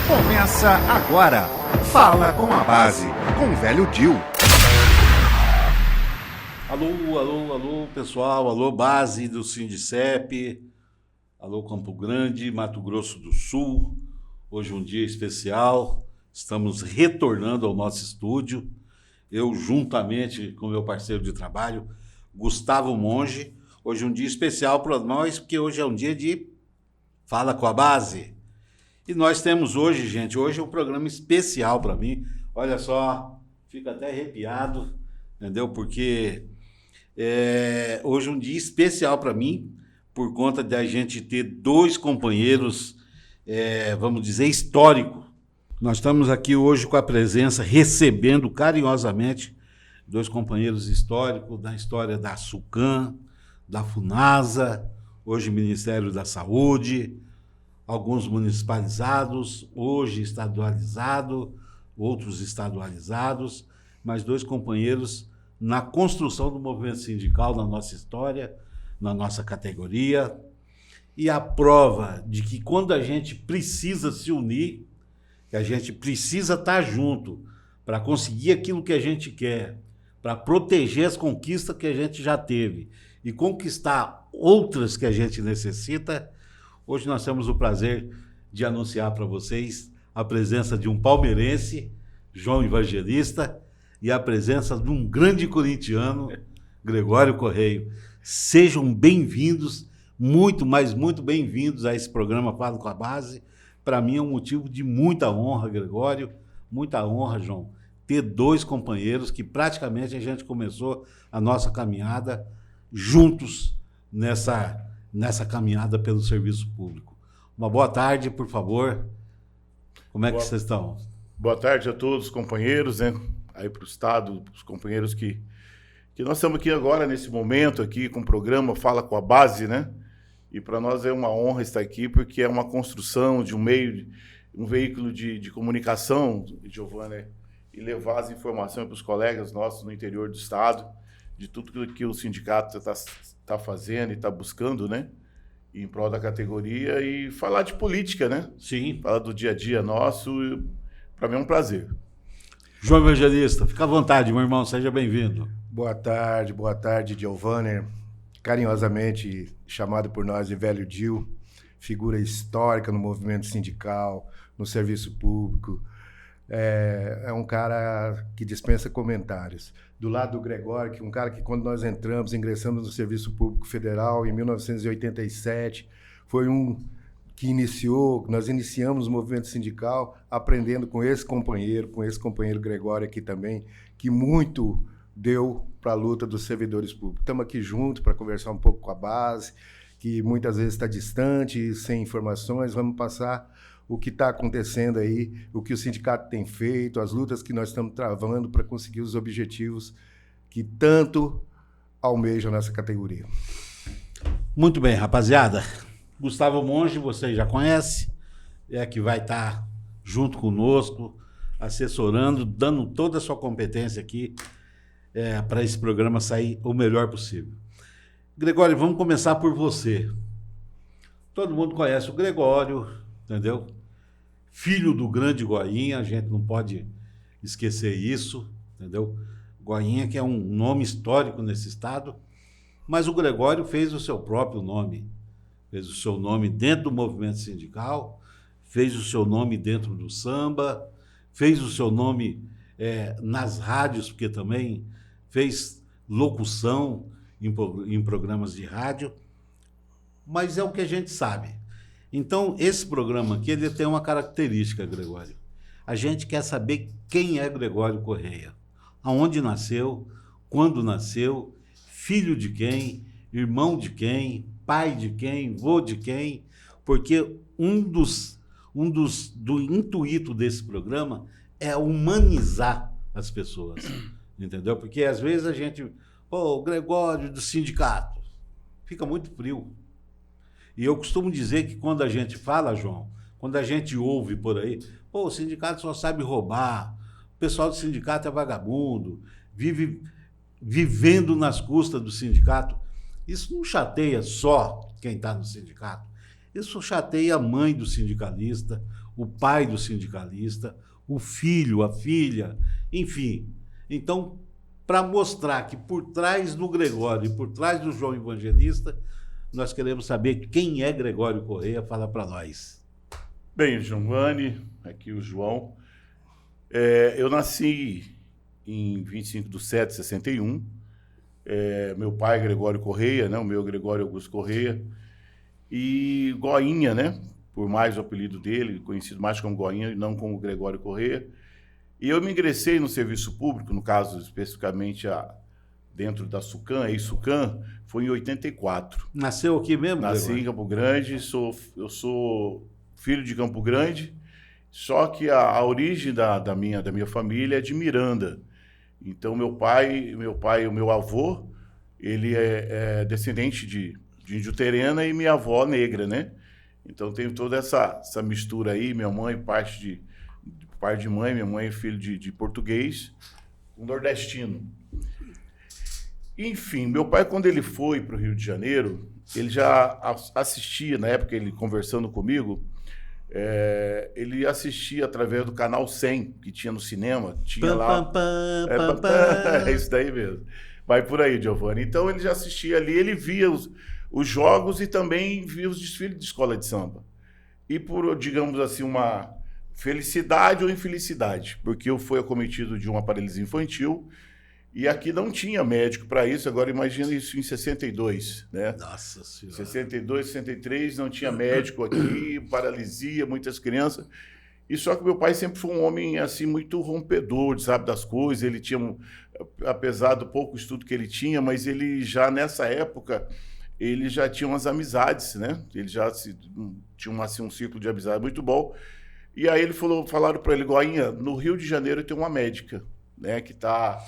Começa agora. Fala com a Base, com o velho Dil. Alô, pessoal. Alô, base do Sindicep. Alô, Campo Grande, Mato Grosso do Sul. Hoje um dia especial. Estamos retornando ao nosso estúdio. Eu, juntamente com meu parceiro de trabalho, Gustavo Monge. Hoje um dia especial para nós, porque hoje é um dia de Fala com a Base. E nós temos hoje, gente, hoje é um programa especial para mim. Olha só, fico até arrepiado, entendeu? Porque hoje é um dia especial para mim, por conta de a gente ter dois companheiros, vamos dizer, históricos. Nós estamos aqui hoje com a presença, recebendo carinhosamente, dois companheiros históricos da história da SUCAM, da FUNASA, hoje Ministério da Saúde, alguns municipalizados, hoje estadualizado, outros estadualizados, mas dois companheiros na construção do movimento sindical na nossa história, na nossa categoria, e a prova de que quando a gente precisa se unir, que a gente precisa estar junto para conseguir aquilo que a gente quer, para proteger as conquistas que a gente já teve e conquistar outras que a gente necessita. Hoje nós temos o prazer de anunciar para vocês a presença de um palmeirense, João Evangelista, e a presença de um grande corintiano, Gregório Correio. Sejam bem-vindos, muito bem-vindos a esse programa Fala com a Base. Para mim é um motivo de muita honra, Gregório, muita honra, João, ter dois companheiros que praticamente a gente começou a nossa caminhada juntos nessa caminhada pelo serviço público. Uma boa tarde, por favor. Como é que vocês estão? Boa tarde a todos os companheiros, né? Aí para o Estado, os companheiros que nós estamos aqui agora, nesse momento aqui, com o programa Fala com a Base, né? E para nós é uma honra estar aqui, porque é uma construção de um veículo de comunicação, Giovanni, e levar as informações para os colegas nossos no interior do Estado, de tudo que o sindicato está fazendo e está buscando, né? Em prol da categoria, e falar de política, né? Sim. Falar do dia a dia nosso, para mim é um prazer. João Evangelista, fica à vontade, meu irmão, seja bem-vindo. Boa tarde, Giovanni. Carinhosamente chamado por nós de Velho Dil, figura histórica no movimento sindical, no serviço público. É um cara que dispensa comentários. Do lado do Gregório, que é um cara que quando nós ingressamos no Serviço Público Federal em 1987, foi nós iniciamos o movimento sindical aprendendo com esse companheiro Gregório aqui também, que muito deu para a luta dos servidores públicos. Estamos aqui juntos para conversar um pouco com a base, que muitas vezes está distante, sem informações. Vamos passar o que está acontecendo aí, o que o sindicato tem feito, as lutas que nós estamos travando para conseguir os objetivos que tanto almejam nessa categoria. Muito bem, rapaziada. Gustavo Monge, você já conhece, que vai estar junto conosco, assessorando, dando toda a sua competência aqui para esse programa sair o melhor possível. Gregório, vamos começar por você. Todo mundo conhece o Gregório, entendeu? Filho do grande Goinha, a gente não pode esquecer isso, entendeu? Goinha, que é um nome histórico nesse estado, mas o Gregório fez o seu próprio nome, fez o seu nome dentro do movimento sindical, fez o seu nome dentro do samba, fez o seu nome nas rádios, porque também fez locução em programas de rádio, mas é o que a gente sabe. Então, esse programa aqui, ele tem uma característica, Gregório. A gente quer saber quem é Gregório Correia, aonde nasceu, quando nasceu, filho de quem, irmão de quem, pai de quem, vô de quem, porque do intuito desse programa é humanizar as pessoas, entendeu? Porque às vezes a gente, o Gregório do sindicato, fica muito frio. E eu costumo dizer que quando a gente fala, João, quando a gente ouve por aí, o sindicato só sabe roubar, o pessoal do sindicato é vagabundo, vive vivendo nas custas do sindicato. Isso não chateia só quem está no sindicato. Isso chateia a mãe do sindicalista, o pai do sindicalista, o filho, a filha, enfim. Então, para mostrar que por trás do Gregório e por trás do João Evangelista, nós queremos saber quem é Gregório Corrêa. Fala para nós. Bem, Giovanni, aqui o João. Eu nasci em 25/7/61. Meu pai, Gregório Corrêa, né? O meu Gregório Augusto Corrêa. E Goinha, né? Por mais o apelido dele, conhecido mais como Goinha e não como Gregório Corrêa. E eu me ingressei no serviço público, no caso especificamente dentro da SUCAM, ex-SUCAM, foi em 84. Nasceu aqui mesmo, Nasci Gregório? em Campo Grande, eu sou filho de Campo Grande, só que a origem da minha família é de Miranda. Então, o meu avô, ele é descendente de índio terena e minha avó negra, né? Então, tem toda essa mistura aí. Minha mãe, pai de mãe, minha mãe é filho de português, um nordestino. Enfim, meu pai, quando ele foi para o Rio de Janeiro, ele já assistia, na época, ele conversando comigo, ele assistia através do canal 100, que tinha no cinema, tinha lá... É isso daí mesmo. Vai por aí, Giovanni. Então, ele já assistia ali, ele via os jogos e também via os desfiles de escola de samba. E por, digamos assim, uma felicidade ou infelicidade, porque eu fui acometido de uma paralisia infantil e aqui não tinha médico para isso. Agora imagina isso em 62, né? Nossa Senhora. 62, 63, não tinha médico aqui, paralisia, muitas crianças. E só que meu pai sempre foi um homem assim muito rompedor, sabe, das coisas. Ele tinha, apesar do pouco estudo que ele tinha, mas ele já nessa época ele já tinha umas amizades, né? Ele já tinha assim, um ciclo de amizade muito bom. E aí falaram para ele, Goinha, no Rio de Janeiro tem uma médica, né, que está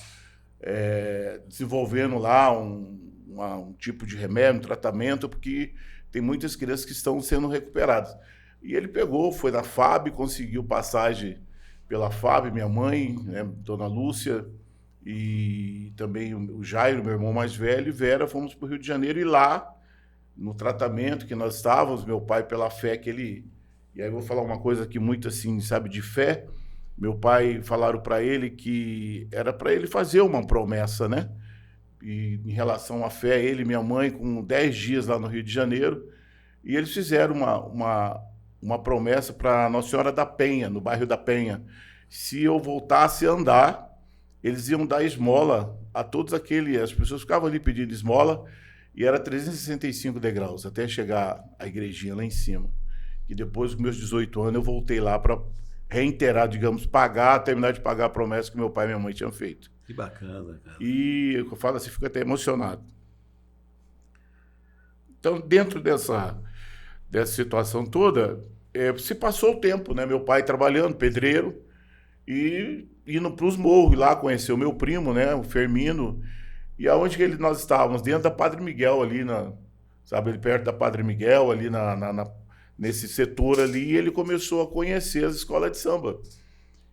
desenvolvendo lá um tipo de remédio, um tratamento, porque tem muitas crianças que estão sendo recuperadas. E ele pegou, foi na FAB, conseguiu passagem pela FAB, minha mãe, né, Dona Lúcia, e também o Jairo, meu irmão mais velho, e Vera, fomos para o Rio de Janeiro. E lá, no tratamento que nós estávamos, meu pai, pela fé que ele... E aí eu vou falar uma coisa aqui muito assim, sabe, de fé. Meu pai, falaram para ele que era para ele fazer uma promessa, né? E em relação à fé, ele e minha mãe, com 10 dias lá no Rio de Janeiro, e eles fizeram uma promessa para Nossa Senhora da Penha, no bairro da Penha. Se eu voltasse a andar, eles iam dar esmola a todos as pessoas ficavam ali pedindo esmola, e era 365 degraus, até chegar à igrejinha lá em cima. E depois, com meus 18 anos, eu voltei lá para reiterar, digamos, terminar de pagar a promessa que meu pai e minha mãe tinham feito. Que bacana, cara. E eu falo assim, fico até emocionado. Então, dentro dessa situação toda, se passou o tempo, né? Meu pai trabalhando, pedreiro, e indo para os morros lá, conheceu meu primo, né? O Fermino. E aonde que nós estávamos? Dentro da Padre Miguel, ali sabe, perto da Padre Miguel, ali nesse setor ali, ele começou a conhecer as escolas de samba.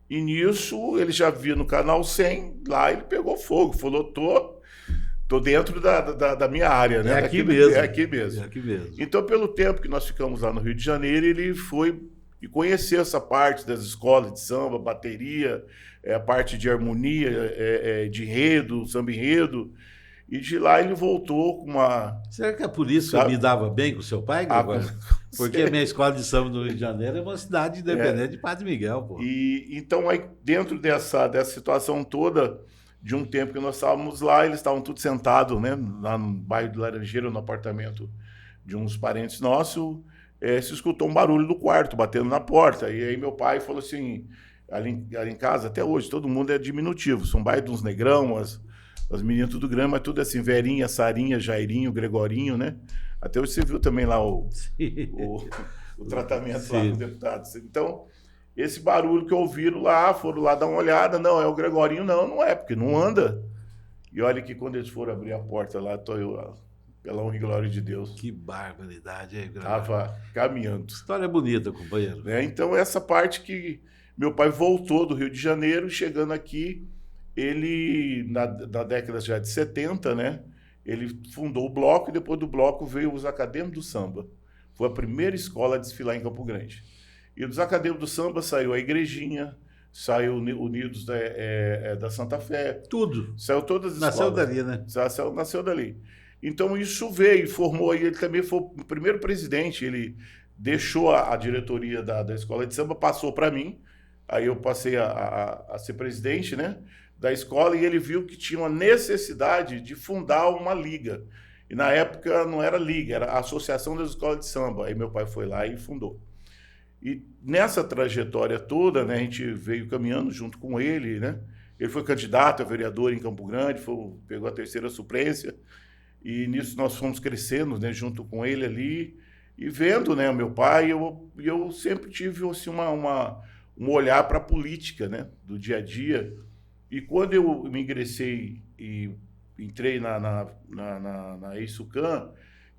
E nisso, ele já via no canal 100, lá ele pegou fogo, falou, tô dentro da minha área, né? É aqui mesmo. É aqui mesmo. É aqui mesmo. Então, pelo tempo que nós ficamos lá no Rio de Janeiro, ele foi e conheceu essa parte das escolas de samba, bateria, a parte de harmonia, de enredo, samba enredo. E de lá ele voltou com uma... Será que é por isso que eu me dava bem com seu pai, Gregório? Porque a minha escola de samba do Rio de Janeiro é uma cidade independente de Padre Miguel, pô. E então, aí, dentro dessa situação toda, de um tempo que nós estávamos lá, eles estavam todos sentados, né, lá no bairro de Laranjeira, no apartamento de uns parentes nossos, se escutou um barulho do quarto, batendo na porta. E aí meu pai falou assim, ali em casa, até hoje, todo mundo é diminutivo, são bairro de uns negrão, as meninas tudo grande, mas tudo assim, Verinha, Sarinha, Jairinho, Gregorinho, né? Até hoje você viu também lá o tratamento lá do deputado. Então, esse barulho que ouviram lá, foram lá dar uma olhada, não, é o Gregorinho, não é, porque não anda. E olha que quando eles foram abrir a porta lá, tô eu, pela honra e glória de Deus. Que barbaridade, hein, Gregório? Tava caminhando. História bonita, companheiro. Então, essa parte que meu pai voltou do Rio de Janeiro, chegando aqui, ele, na década já de 70, né, ele fundou o bloco, e depois do bloco veio os Acadêmicos do Samba. Foi a primeira escola a desfilar em Campo Grande. E dos acadêmicos do samba saiu a Igrejinha, saiu o Unidos da Santa Fé. Tudo. Saiu todas as Nasceu escolas. dali, né? Nasceu dali. Então isso veio e formou, e ele também foi o primeiro presidente, ele deixou a diretoria da escola de samba, passou para mim, aí eu passei a ser presidente, né, da escola, e ele viu que tinha uma necessidade de fundar uma liga. E na época não era liga, era a Associação das Escolas de Samba. Aí meu pai foi lá e fundou. E nessa trajetória toda, né, a gente veio caminhando junto com ele, né? Ele foi candidato a vereador em Campo Grande, pegou a 3ª suplência, e nisso nós fomos crescendo, né, junto com ele ali, e vendo, né, o meu pai, eu sempre tive assim, um olhar para a política, né, do dia a dia. E quando eu me ingressei e entrei na EISUCAM,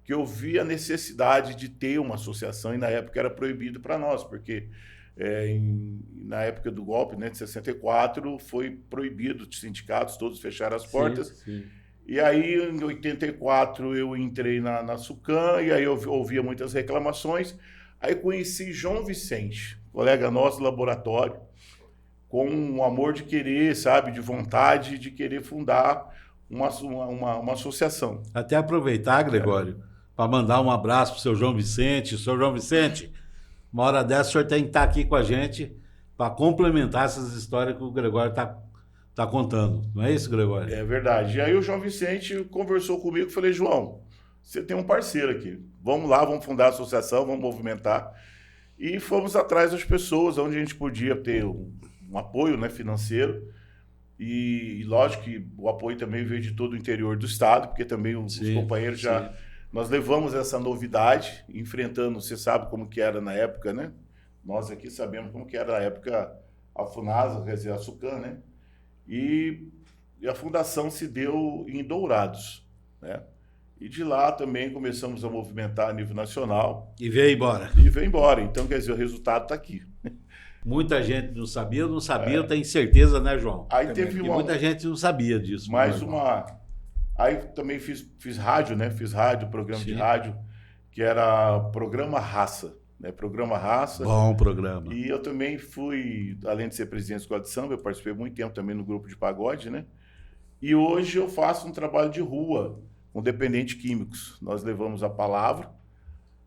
que eu vi a necessidade de ter uma associação, e na época era proibido para nós, porque na época do golpe, né, de 64, foi proibido, os sindicatos todos fecharam as portas. Sim. E aí, em 84, eu entrei na SUCAM, e aí eu ouvia muitas reclamações. Aí conheci João Vicente, colega nosso do laboratório, com um amor de querer, sabe, de vontade de querer fundar uma associação. Até aproveitar, Gregório, para mandar um abraço para o seu João Vicente. Seu João Vicente, uma hora dessa o senhor tem que estar aqui com a gente para complementar essas histórias que o Gregório está contando. Não é isso, Gregório? É verdade. E aí o João Vicente conversou comigo e falei, João, você tem um parceiro aqui. Vamos lá, vamos fundar a associação, vamos movimentar. E fomos atrás das pessoas, onde a gente podia ter um apoio, né, financeiro. E lógico que o apoio também veio de todo o interior do estado, porque também os companheiros já... Nós levamos essa novidade, enfrentando, você sabe como que era na época, né? Nós aqui sabemos como que era na época a FUNASA, quer dizer, a SUCAM, né? E a fundação se deu em Dourados, né? E de lá também começamos a movimentar a nível nacional. E veio embora. E veio embora. Então, quer dizer, o resultado está aqui. Muita gente não sabia, eu tenho certeza, né, João? Aí teve muita gente não sabia disso. Mais Aí também fiz rádio, né? Fiz rádio, programa de rádio, que era Programa Raça, né? Programa Raça. Bom programa. E eu também fui, além de ser presidente da escola de samba, eu participei muito tempo também no grupo de pagode, né? E hoje eu faço um trabalho de rua com dependentes químicos. Nós levamos a palavra,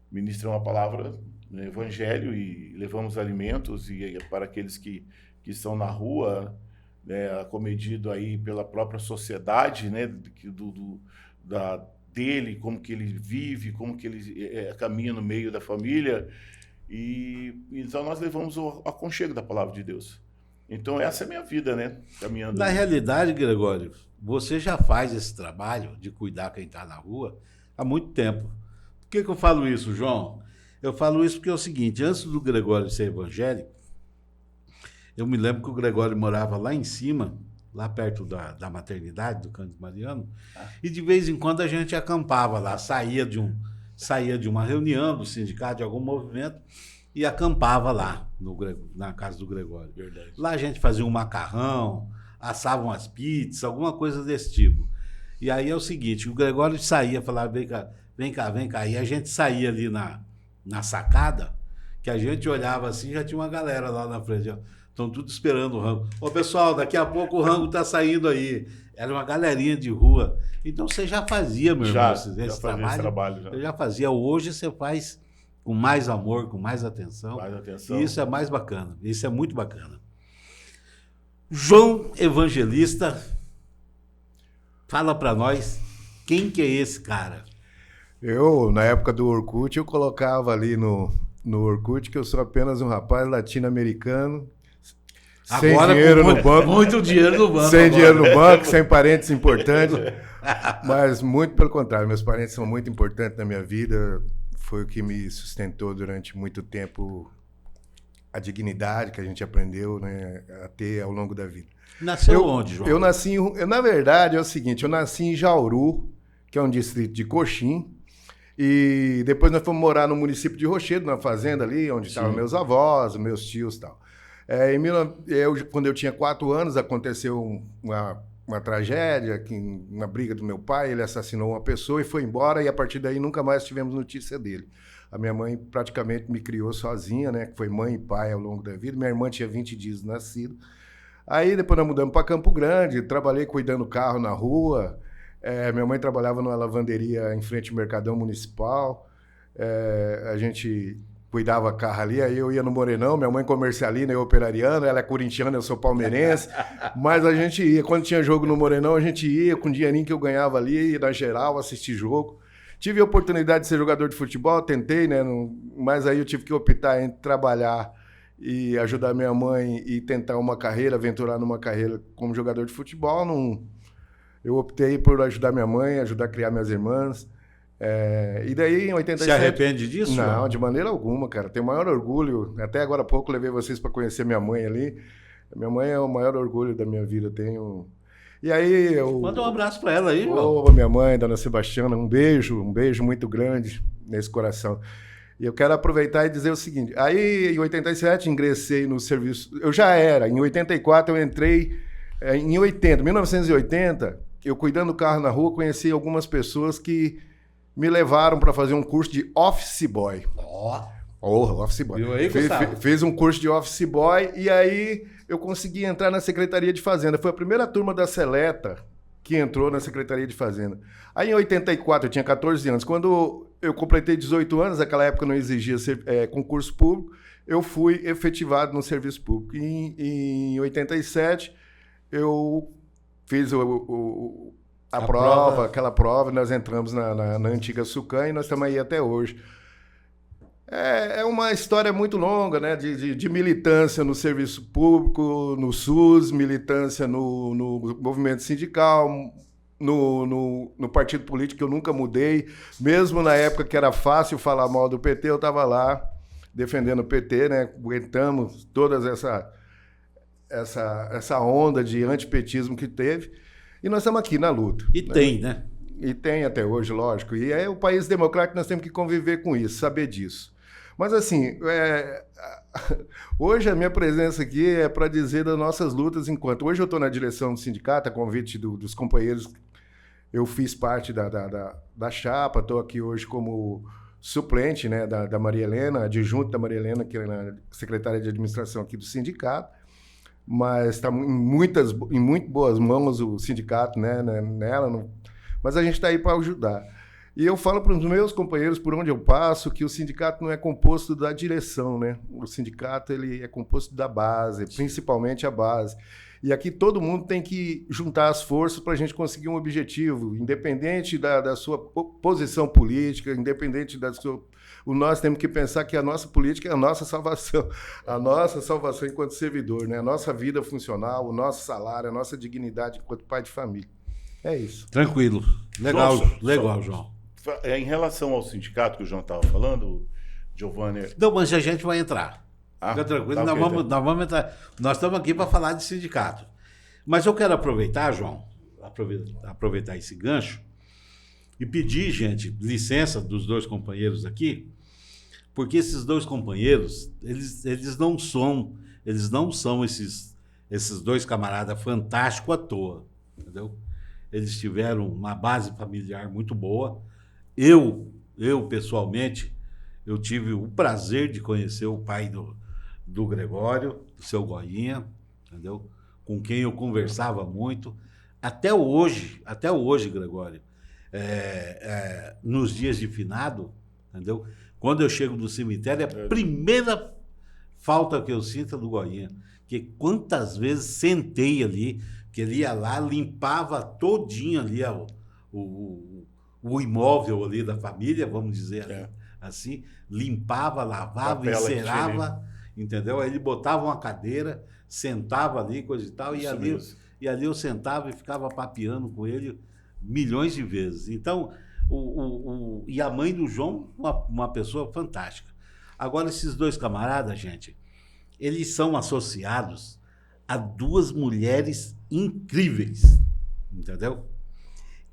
ministramos a palavra no evangelho e levamos alimentos para aqueles que estão na rua, né, acometido aí pela própria sociedade, né, dele, como que ele vive, como que ele caminha no meio da família. E então nós levamos o aconchego da palavra de Deus. Então essa é a minha vida, né, caminhando. Na realidade, Gregório, você já faz esse trabalho de cuidar quem está na rua há muito tempo. Por que eu falo isso, João? Eu falo isso porque é o seguinte, antes do Gregório ser evangélico, eu me lembro que o Gregório morava lá em cima, lá perto da maternidade, do Cândido Mariano, e de vez em quando a gente acampava lá, saía de uma reunião do sindicato, de algum movimento, e acampava lá, na casa do Gregório. Verdade. Lá a gente fazia um macarrão, assava umas pizzas, alguma coisa desse tipo. E aí é o seguinte, o Gregório saía, falava, vem cá, e a gente saía ali na sacada, que a gente olhava assim, já tinha uma galera lá na frente, ó. Estão tudo esperando o rango. Ô, pessoal, daqui a pouco o rango está saindo aí. Era uma galerinha de rua. Então você já fazia, meu irmão, esse trabalho. Eu já fazia. Hoje você faz com mais amor, com mais atenção. E isso é mais bacana. Isso é muito bacana. João Evangelista, fala para nós quem que é esse cara. Eu, na época do Orkut, eu colocava ali no Orkut que eu sou apenas um rapaz latino-americano. Sem dinheiro no banco. Muito dinheiro no banco. Sem dinheiro no banco, sem parentes importantes. Mas muito pelo contrário, meus parentes são muito importantes na minha vida. Foi o que me sustentou durante muito tempo, a dignidade que a gente aprendeu, né, a ter ao longo da vida. Nasceu onde, João? Na verdade, é o seguinte, eu nasci em Jauru, que é um distrito de Coxim, e depois nós fomos morar no município de Rochedo, na fazenda ali, onde estavam meus avós, meus tios e tal. Quando eu tinha 4 anos, aconteceu uma tragédia, uma briga do meu pai, ele assassinou uma pessoa e foi embora, e a partir daí nunca mais tivemos notícia dele. A minha mãe praticamente me criou sozinha, né? Que foi mãe e pai ao longo da vida. Minha irmã tinha 20 dias de nascido. Aí depois nós mudamos para Campo Grande, trabalhei cuidando carro na rua. Minha mãe trabalhava numa lavanderia em frente ao Mercadão Municipal. A gente cuidava carro ali, aí eu ia no Morenão, minha mãe comercialina, eu operariana, ela é corintiana, eu sou palmeirense, mas a gente ia, quando tinha jogo no Morenão, a gente ia com o dinheirinho que eu ganhava ali, na geral, assistir jogo. Tive a oportunidade de ser jogador de futebol, tentei, né, mas aí eu tive que optar entre trabalhar e ajudar minha mãe e tentar uma carreira, aventurar numa carreira como jogador de futebol. Eu optei por ajudar minha mãe, ajudar a criar minhas irmãs. E daí, em 87... Se arrepende disso? Não, de maneira alguma, cara. Tenho o maior orgulho. Até agora há pouco levei vocês para conhecer minha mãe ali. Minha mãe é o maior orgulho da minha vida. E aí Manda um abraço para ela aí, João. Minha mãe, dona Sebastiana, um beijo muito grande nesse coração. E eu quero aproveitar e dizer o seguinte. Aí, em 87, ingressei no serviço... Eu já era. Em 84, eu entrei... Em 1980, eu cuidando do carro na rua, conheci algumas pessoas que me levaram para fazer um curso de office boy. Office boy. Viu aí, Fiz um curso de office boy e aí eu consegui entrar na Secretaria de Fazenda. Foi a primeira turma da Seleta que entrou na Secretaria de Fazenda. Aí em 84, eu tinha 14 anos. Quando eu completei 18 anos, naquela época não exigia concurso público, eu fui efetivado no serviço público. Em 87, eu fiz a prova, aquela prova, nós entramos na antiga Sucan e nós estamos aí até hoje. É uma história muito longa, né? De militância no serviço público, no SUS, militância no movimento sindical, no partido político que eu nunca mudei. Mesmo na época que era fácil falar mal do PT, eu estava lá defendendo o PT, né? Aguentamos todas essa onda de antipetismo que teve. E nós estamos aqui na luta. E tem, né? E tem até hoje, lógico. E é o país democrático, nós temos que conviver com isso, saber disso. Mas, assim, hoje a minha presença aqui é para dizer das nossas lutas enquanto... Hoje eu estou na direção do sindicato, a convite dos companheiros. Eu fiz parte da chapa, estou aqui hoje como suplente, né, da Maria Helena, adjunto da Maria Helena, que é a secretária de administração aqui do sindicato. Mas está em muito boas mãos o sindicato, né, nela. Mas a gente está aí para ajudar. E eu falo para os meus companheiros, por onde eu passo, que o sindicato não é composto da direção, né? O sindicato ele é composto da base, principalmente a base. E aqui todo mundo tem que juntar as forças para a gente conseguir um objetivo, independente da sua posição política, independente da sua... Nós temos que pensar que a nossa política é a nossa salvação enquanto servidor, né? A nossa vida funcional, o nosso salário, a nossa dignidade enquanto pai de família. É isso. Tranquilo. Legal, João. Em relação ao sindicato que o João estava falando, Giovanni... Não, mas a gente vai entrar. Fica tranquilo, tá, nós vamos entrar. Nós estamos aqui para falar de sindicato. Mas eu quero aproveitar, João, aproveitar esse gancho e pedir, gente, licença dos dois companheiros aqui, porque esses dois companheiros, eles não são esses dois camaradas fantásticos à toa, entendeu? Eles tiveram uma base familiar muito boa. Eu pessoalmente, eu tive o prazer de conhecer o pai do Gregório, do seu Goinha, entendeu? Com quem eu conversava muito. Até hoje, Gregório, nos dias de finado, entendeu? Quando eu chego no cemitério, a primeira falta que eu sinto é do Goinha. Que quantas vezes sentei ali, que ele ia lá, limpava todinho ali o imóvel ali da família, vamos dizer assim, limpava, lavava, encerava, entendeu? Aí ele botava uma cadeira, sentava ali, coisa e tal, e ali eu sentava e ficava papeando com ele milhões de vezes. Então, e a mãe do João, uma pessoa fantástica. Agora, esses dois camaradas, gente, eles são associados a duas mulheres incríveis, entendeu?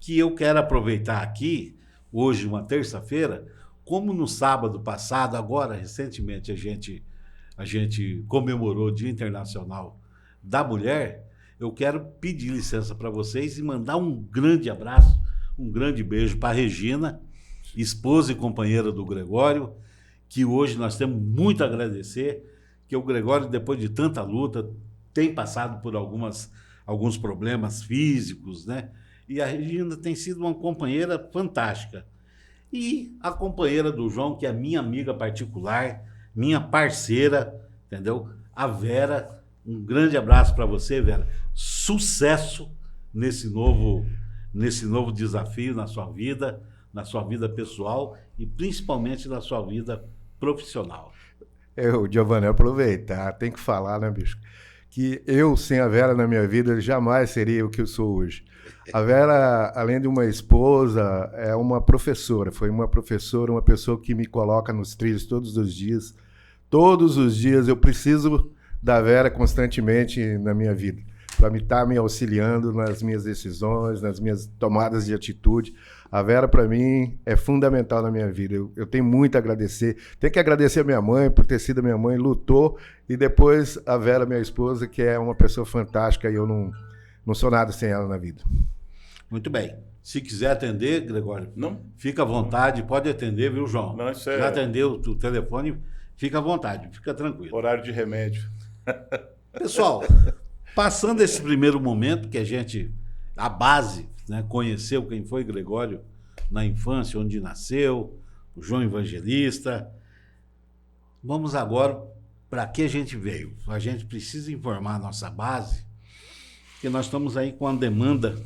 Que eu quero aproveitar aqui, hoje, uma terça-feira, como no sábado passado, agora, recentemente, a gente comemorou o Dia Internacional da Mulher. Eu quero pedir licença para vocês e mandar um grande abraço, um grande beijo para a Regina, esposa e companheira do Gregório, que hoje nós temos muito a agradecer, que o Gregório, depois de tanta luta, tem passado por alguns problemas físicos, né? E a Regina tem sido uma companheira fantástica. E a companheira do João, que é minha amiga particular, minha parceira, entendeu? A Vera, um grande abraço para você, Vera. Sucesso nesse novo desafio na sua vida pessoal e principalmente na sua vida profissional. Giovanni, aproveitar, tem que falar, né, bicho? Que eu, sem a Vera na minha vida, jamais seria o que eu sou hoje. A Vera, além de uma esposa, é uma professora. Foi uma professora, uma pessoa que me coloca nos trilhos todos os dias. Todos os dias eu preciso da Vera constantemente na minha vida, para estar me auxiliando nas minhas decisões, nas minhas tomadas de atitude. A Vera, para mim, é fundamental na minha vida. Eu tenho muito a agradecer. Tenho que agradecer a minha mãe, por ter sido a minha mãe, lutou. E depois a Vera, minha esposa, que é uma pessoa fantástica e eu não sou nada sem ela na vida. Muito bem. Se quiser atender, Gregório, Não? fica à vontade, pode atender, viu, João? Não, isso é- Já atendeu o telefone, fica à vontade, fica tranquilo. Horário de remédio. Pessoal, passando esse primeiro momento que a base, né, conheceu quem foi Gregório na infância, onde nasceu, o João Evangelista. Vamos agora para que a gente veio. A gente precisa informar a nossa base que nós estamos aí com a demanda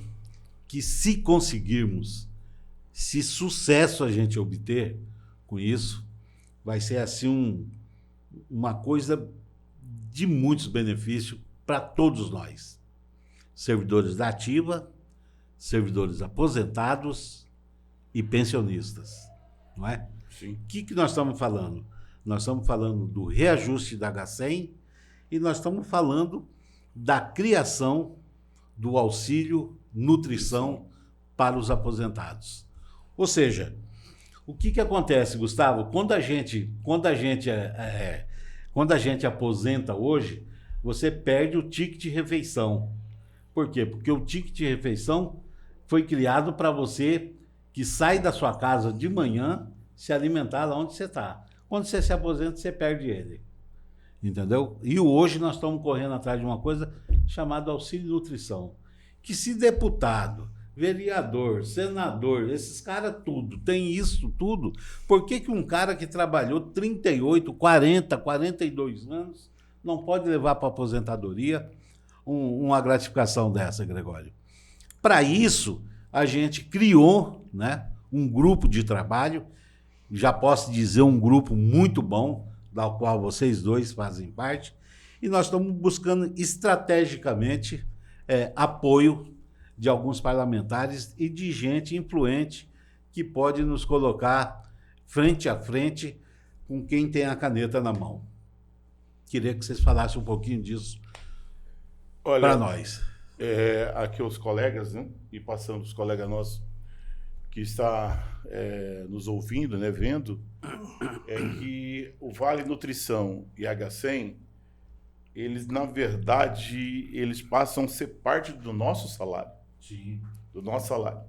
que, se conseguirmos, se sucesso a gente obter com isso, vai ser assim uma coisa de muitos benefícios para todos nós. Servidores da ativa, servidores aposentados e pensionistas, não é? Sim. O que nós estamos falando? Nós estamos falando do reajuste da H100 e nós estamos falando da criação do auxílio nutrição para os aposentados. Ou seja, o que acontece, Gustavo? Quando a gente aposenta hoje, você perde o ticket de refeição. Por quê? Porque o ticket de refeição foi criado para você que sai da sua casa de manhã se alimentar lá onde você está. Quando você se aposenta, você perde ele. Entendeu? E hoje nós estamos correndo atrás de uma coisa chamada auxílio nutrição. Que se deputado, vereador, senador, esses caras tudo, tem isso tudo, por que um cara que trabalhou 38, 40, 42 anos não pode levar para a aposentadoria uma gratificação dessa, Gregório? Para isso, a gente criou, né, um grupo de trabalho, já posso dizer um grupo muito bom, da qual vocês dois fazem parte, e nós estamos buscando estrategicamente apoio de alguns parlamentares e de gente influente que pode nos colocar frente a frente com quem tem a caneta na mão. Queria que vocês falassem um pouquinho disso para nós. Aqui os colegas, né? E passando os colegas nossos que está nos ouvindo, né, vendo, é que o Vale Nutrição e H100, eles, na verdade, eles passam a ser parte do nosso salário. Sim. Do nosso salário.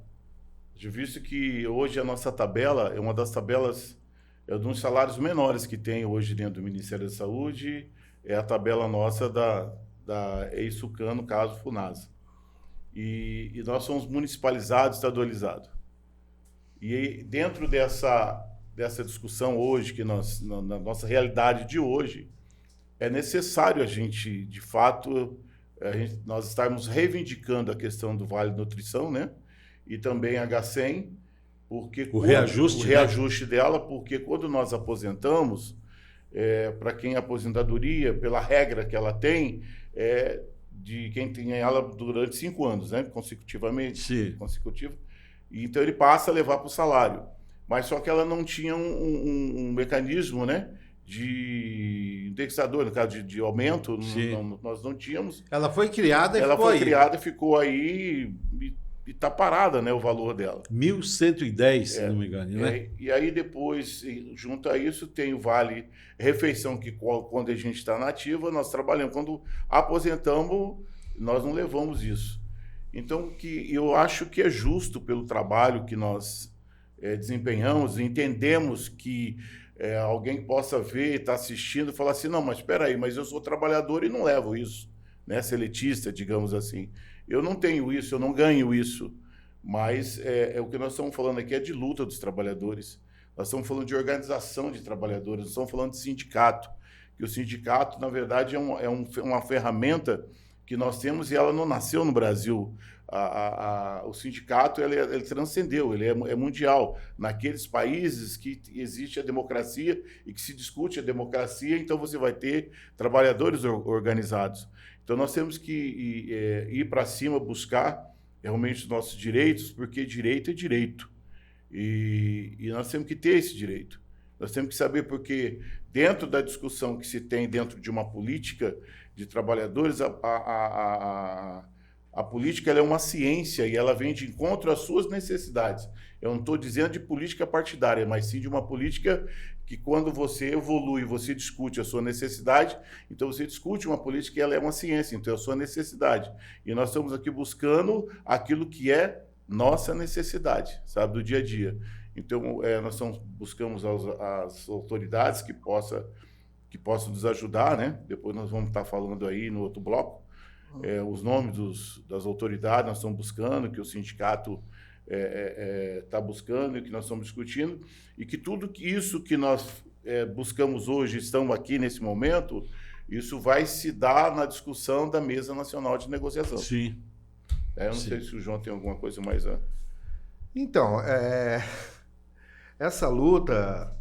Visto que hoje a nossa tabela é uma das tabelas, é um dos salários menores que tem hoje dentro do Ministério da Saúde, é a tabela nossa da EISUCAN, no caso, FUNASA. E nós somos municipalizados, estadualizados. E aí, dentro dessa discussão hoje, que na nossa realidade de hoje, é necessário a gente, de fato, nós estarmos reivindicando a questão do Vale Nutrição, né? E também a H100, porque o reajuste dela, porque quando nós aposentamos, para quem é aposentadoria, pela regra que ela tem, de quem tem ela durante 5 anos, né? Consecutivamente. Sim. Consecutivo. Então ele passa a levar para o salário. Mas só que ela não tinha um mecanismo, né? De indexador, no caso de aumento, nós não tínhamos. Ela foi criada e ficou aí e está parada, né, o valor dela. 1.110, se não me engano, né? E aí depois, junto a isso, tem o Vale Refeição, que quando a gente está na ativa, nós trabalhamos. Quando aposentamos, nós não levamos isso. Então, eu acho que é justo pelo trabalho que nós desempenhamos, entendemos que alguém possa ver, estar assistindo e falar assim, não, mas espera aí, mas eu sou trabalhador e não levo isso, né? Seletista, digamos assim. Eu não tenho isso, eu não ganho isso, mas o que nós estamos falando aqui é de luta dos trabalhadores. Nós estamos falando de organização de trabalhadores, nós estamos falando de sindicato, que o sindicato, na verdade, uma ferramenta que nós temos e ela não nasceu no Brasil. O sindicato ele transcendeu, ele é mundial. Naqueles países que existe a democracia e que se discute a democracia, então você vai ter trabalhadores organizados. Então nós temos que ir para cima, buscar realmente os nossos direitos, porque direito é direito. E nós temos que ter esse direito. Nós temos que saber porque dentro da discussão que se tem dentro de uma política de trabalhadores, a política ela é uma ciência e ela vem de encontro às suas necessidades. Eu não estou dizendo de política partidária, mas sim de uma política que quando você evolui, você discute a sua necessidade, então você discute uma política que ela é uma ciência, então é a sua necessidade. E nós estamos aqui buscando aquilo que é nossa necessidade, sabe, do dia a dia. Então, nós buscamos as autoridades que possam nos ajudar, né? Depois nós vamos estar falando aí no outro bloco, os nomes das autoridades, nós estamos buscando, que o sindicato está buscando e que nós estamos discutindo, e que tudo isso que nós buscamos hoje, estamos aqui nesse momento, isso vai se dar na discussão da Mesa Nacional de Negociação. Sim. Eu não sei se o João tem alguma coisa mais a... Então, essa luta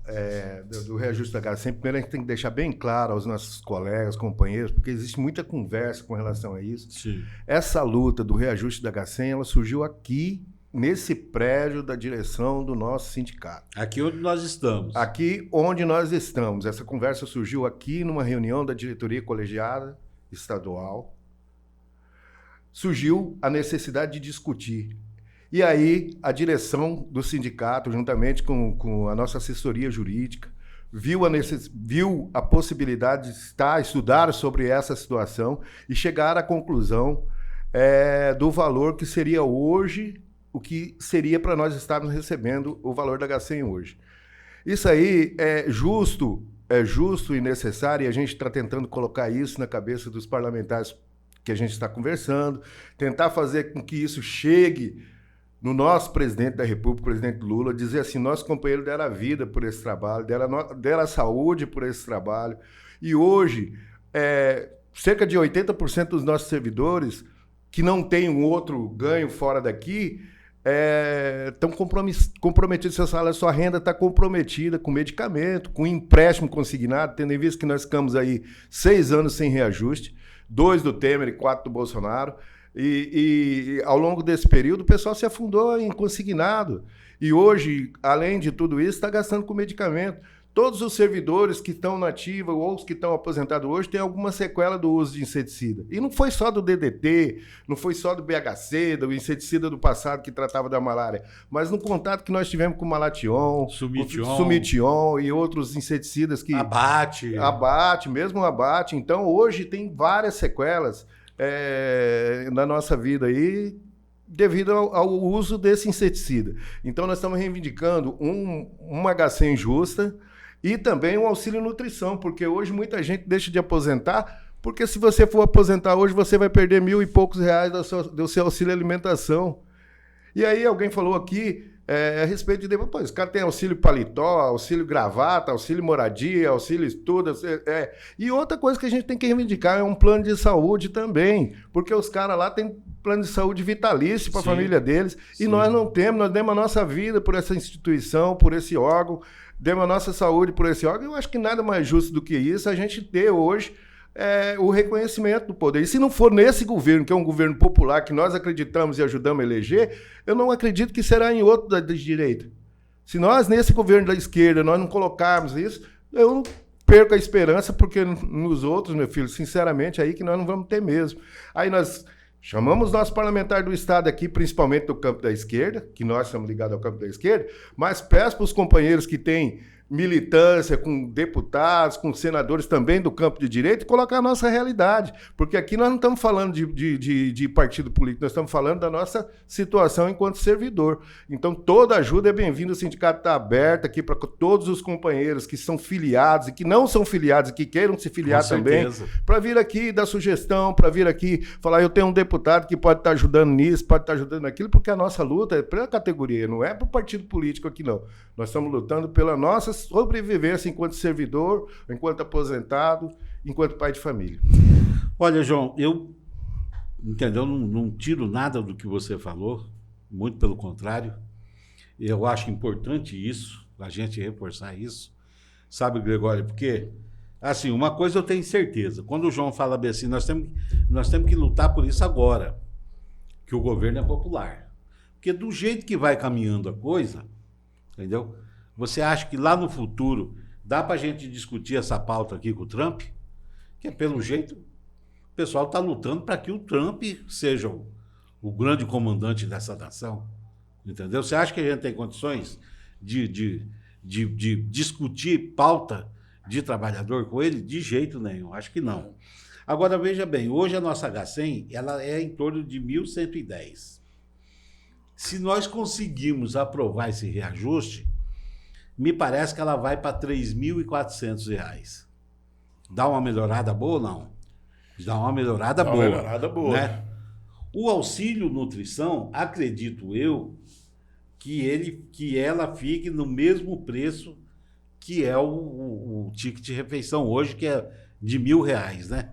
do reajuste da HCM, primeiro a gente tem que deixar bem claro aos nossos colegas, companheiros, porque existe muita conversa com relação a isso. Sim. Essa luta do reajuste da HCM, ela surgiu aqui, nesse prédio da direção do nosso sindicato. Aqui onde nós estamos. Aqui onde nós estamos. Essa conversa surgiu aqui numa reunião da diretoria colegiada estadual. Surgiu a necessidade de discutir. E aí, a direção do sindicato, juntamente com a nossa assessoria jurídica, viu a possibilidade de estudar sobre essa situação e chegar à conclusão do valor que seria hoje, o que seria para nós estarmos recebendo o valor da HCM hoje. Isso aí é justo e necessário, e a gente está tentando colocar isso na cabeça dos parlamentares que a gente está conversando, tentar fazer com que isso chegue no nosso presidente da República, o presidente Lula, dizer assim, nosso companheiro deram a vida por esse trabalho, deram a saúde por esse trabalho. E hoje, cerca de 80% dos nossos servidores que não têm um outro ganho fora daqui estão comprometidos, sua renda está comprometida com medicamento, com empréstimo consignado, tendo em vista que nós ficamos aí 6 anos sem reajuste, 2 do Temer e 4 do Bolsonaro. E ao longo desse período o pessoal se afundou em consignado e hoje, além de tudo isso, está gastando com medicamento. Todos os servidores que estão na ativa ou os que estão aposentados hoje têm alguma sequela do uso de inseticida. E não foi só do DDT, não foi só do BHC, do inseticida do passado que tratava da malária, mas no contato que nós tivemos com o Malation, Sumition e outros inseticidas que... Abate, mesmo o abate. Então, hoje tem várias sequelas na nossa vida aí, devido ao uso desse inseticida. Então, nós estamos reivindicando uma HCM justa e também um auxílio nutrição, porque hoje muita gente deixa de aposentar, porque se você for aposentar hoje, você vai perder R$1.000 e poucos do seu auxílio alimentação. E aí alguém falou aqui a respeito de... Pô, esse cara tem auxílio paletó, auxílio gravata, auxílio moradia, auxílio estudo... E outra coisa que a gente tem que reivindicar é um plano de saúde também, porque os caras lá têm plano de saúde vitalício para a família deles, e nós não temos, nós demos a nossa vida por essa instituição, por esse órgão, demos a nossa saúde por esse órgão. Eu acho que nada mais justo do que isso, a gente ter hoje o reconhecimento do poder. E se não for nesse governo, que é um governo popular, que nós acreditamos e ajudamos a eleger, eu não acredito que será em outro da direita. Se nós, nesse governo da esquerda, nós não colocarmos isso, eu não perco a esperança, porque nos outros, meu filho, sinceramente, aí que nós não vamos ter mesmo. Aí nós chamamos nossos parlamentares do Estado aqui, principalmente do campo da esquerda, que nós estamos ligados ao campo da esquerda, mas peço para os companheiros que têm militância, com deputados, com senadores também do campo de direito e colocar a nossa realidade. Porque aqui nós não estamos falando de partido político, nós estamos falando da nossa situação enquanto servidor. Então, toda ajuda é bem-vinda, o sindicato está aberto aqui para todos os companheiros que são filiados e que não são filiados e que queiram se filiar também, para vir aqui dar sugestão, para vir aqui falar, eu tenho um deputado que pode estar ajudando nisso, pode estar ajudando naquilo, porque a nossa luta é pela categoria, não é para o partido político aqui, não. Nós estamos lutando pela nossa sobrevivência enquanto servidor, enquanto aposentado, enquanto pai de família. Olha, João, eu entendeu? Não tiro nada do que você falou, muito pelo contrário. Eu acho importante isso, a gente reforçar isso. Sabe, Gregório, porque, assim, uma coisa eu tenho certeza, quando o João fala bem assim, nós temos que lutar por isso agora, que o governo é popular. Porque do jeito que vai caminhando a coisa, entendeu? Você acha que lá no futuro dá para a gente discutir essa pauta aqui com o Trump? Que pelo jeito o pessoal está lutando para que o Trump seja o grande comandante dessa nação. Entendeu? Você acha que a gente tem condições de discutir pauta de trabalhador com ele? De jeito nenhum, acho que não. Agora, veja bem, hoje a nossa H100 ela é em torno de 1.110. Se nós conseguirmos aprovar esse reajuste, me parece que ela vai para R$ 3.400. Dá uma melhorada boa ou não? Dá uma melhorada boa. Uma melhorada boa. Né? O auxílio nutrição, acredito eu, que ela fique no mesmo preço que é o ticket de refeição hoje, que é de R$ 1.000, né?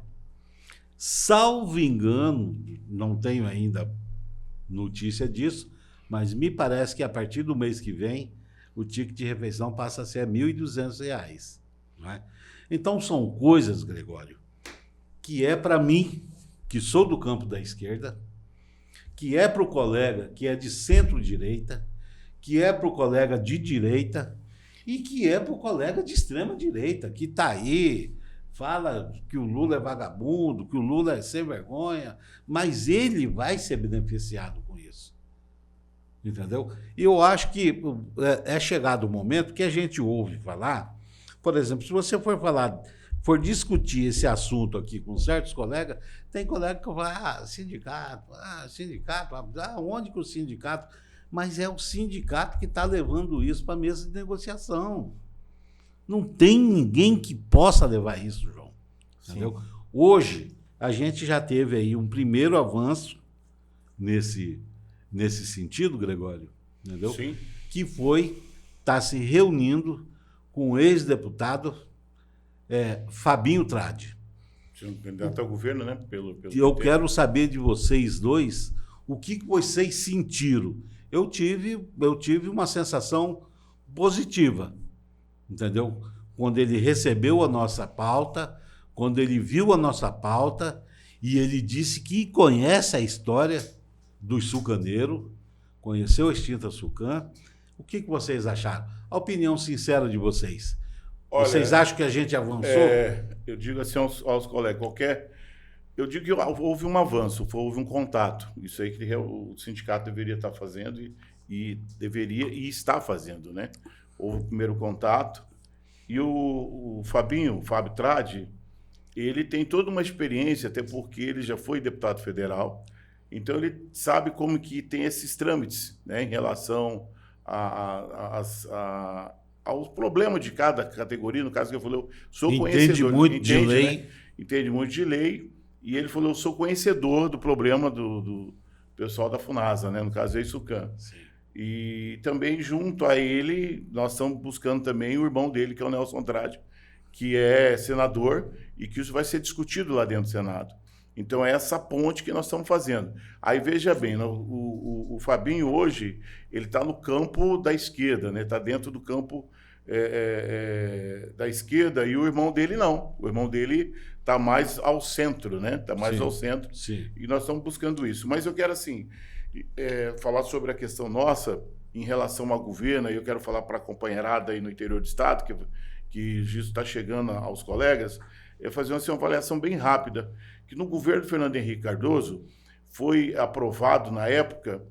Salvo engano, não tenho ainda notícia disso, mas me parece que a partir do mês que vem o ticket de refeição passa a ser R$ 1.200. Não é? Então, são coisas, Gregório, que é para mim, que sou do campo da esquerda, que é para o colega que é de centro-direita, que é para o colega de direita e que é para o colega de extrema-direita, que está aí, fala que o Lula é vagabundo, que o Lula é sem vergonha, mas ele vai ser beneficiado com isso. Entendeu? E eu acho que é chegado o momento que a gente ouve falar, por exemplo, se você for discutir esse assunto aqui com certos colegas, tem colega que vai, sindicato, onde que o sindicato... Mas é o sindicato que está levando isso para a mesa de negociação. Não tem ninguém que possa levar isso, João. Entendeu? Hoje, a gente já teve aí um primeiro avanço nesse sentido, Gregório, entendeu? Sim. Que foi estar se reunindo com o ex-deputado Fabinho Tradi. Candidato ao governo, né? Eu quero saber de vocês dois o que vocês sentiram. Eu tive uma sensação positiva, entendeu? Quando ele recebeu a nossa pauta, quando ele viu a nossa pauta e ele disse que conhece a história dos sucaneiros, conheceu a extinta Sucan. O que vocês acharam? A opinião sincera de vocês. Olha, vocês acham que a gente avançou? Eu digo assim aos colegas, eu digo que houve um avanço, houve um contato. Isso aí que o sindicato deveria estar fazendo e deveria e está fazendo, né? Houve o primeiro contato. E o Fábio Tradi, ele tem toda uma experiência, até porque ele já foi deputado federal. Então, ele sabe como que tem esses trâmites, né, em relação aos problemas de cada categoria. No caso que eu falei, eu sou conhecedor. Entende muito de lei. Né? Entende muito de lei. E ele falou, eu sou conhecedor do problema do pessoal da FUNASA, né? No caso, é Sucan. E também, junto a ele, nós estamos buscando também o irmão dele, que é o Nelson Tradi, que é senador, e que isso vai ser discutido lá dentro do Senado. Então, é essa ponte que nós estamos fazendo. Aí, veja bem, o Fabinho hoje, ele está no campo da esquerda, né? Está dentro do campo da esquerda, e o irmão dele não. O irmão dele está mais ao centro, né? Está mais ao centro. Sim. E nós estamos buscando isso. Mas eu quero, assim, falar sobre a questão nossa em relação ao governo, e eu quero falar para a companheirada aí no interior do estado, que isso está chegando aos colegas, fazer uma avaliação bem rápida, que no governo Fernando Henrique Cardoso foi aprovado, na época,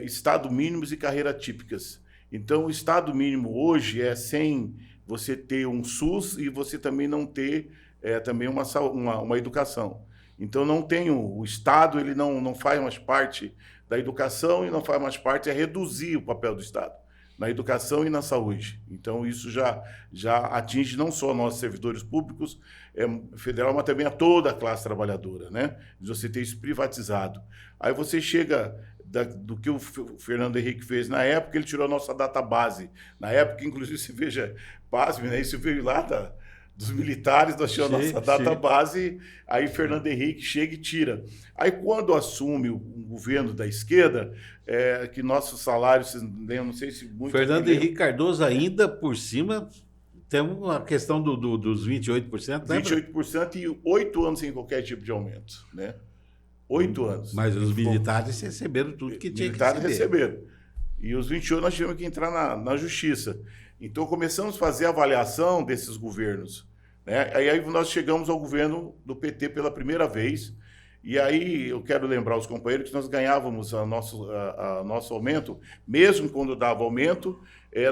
estado mínimos e carreiras típicas. Então, o estado mínimo hoje é 100 você ter um SUS e você também não ter também uma educação. Então, não tem o Estado, ele não faz mais parte da educação e não faz mais parte, é reduzir o papel do Estado na educação e na saúde. Então, isso já atinge não só nós, servidores públicos federal, mas também a toda a classe trabalhadora, né? De você ter isso privatizado. Aí você chega do que o Fernando Henrique fez na época, ele tirou a nossa database. Na época, inclusive, você veja, pasme, né? Isso veio lá dos militares, nós tínhamos a nossa database, aí Fernando Henrique chega e tira. Aí, quando assume o governo da esquerda, que nossos salários, não sei se muito... Fernando Henrique Cardoso ainda, por cima, tem uma questão dos 28%, né? 28% e 8 anos sem qualquer tipo de aumento, né? 8 anos. Mas os militares receberam tudo que tinha que receber. Militares receberam. E os 28 nós tivemos que entrar na justiça. Então, começamos a fazer a avaliação desses governos, né? Aí nós chegamos ao governo do PT pela primeira vez. E aí eu quero lembrar os companheiros que nós ganhávamos nosso aumento, mesmo quando dava aumento,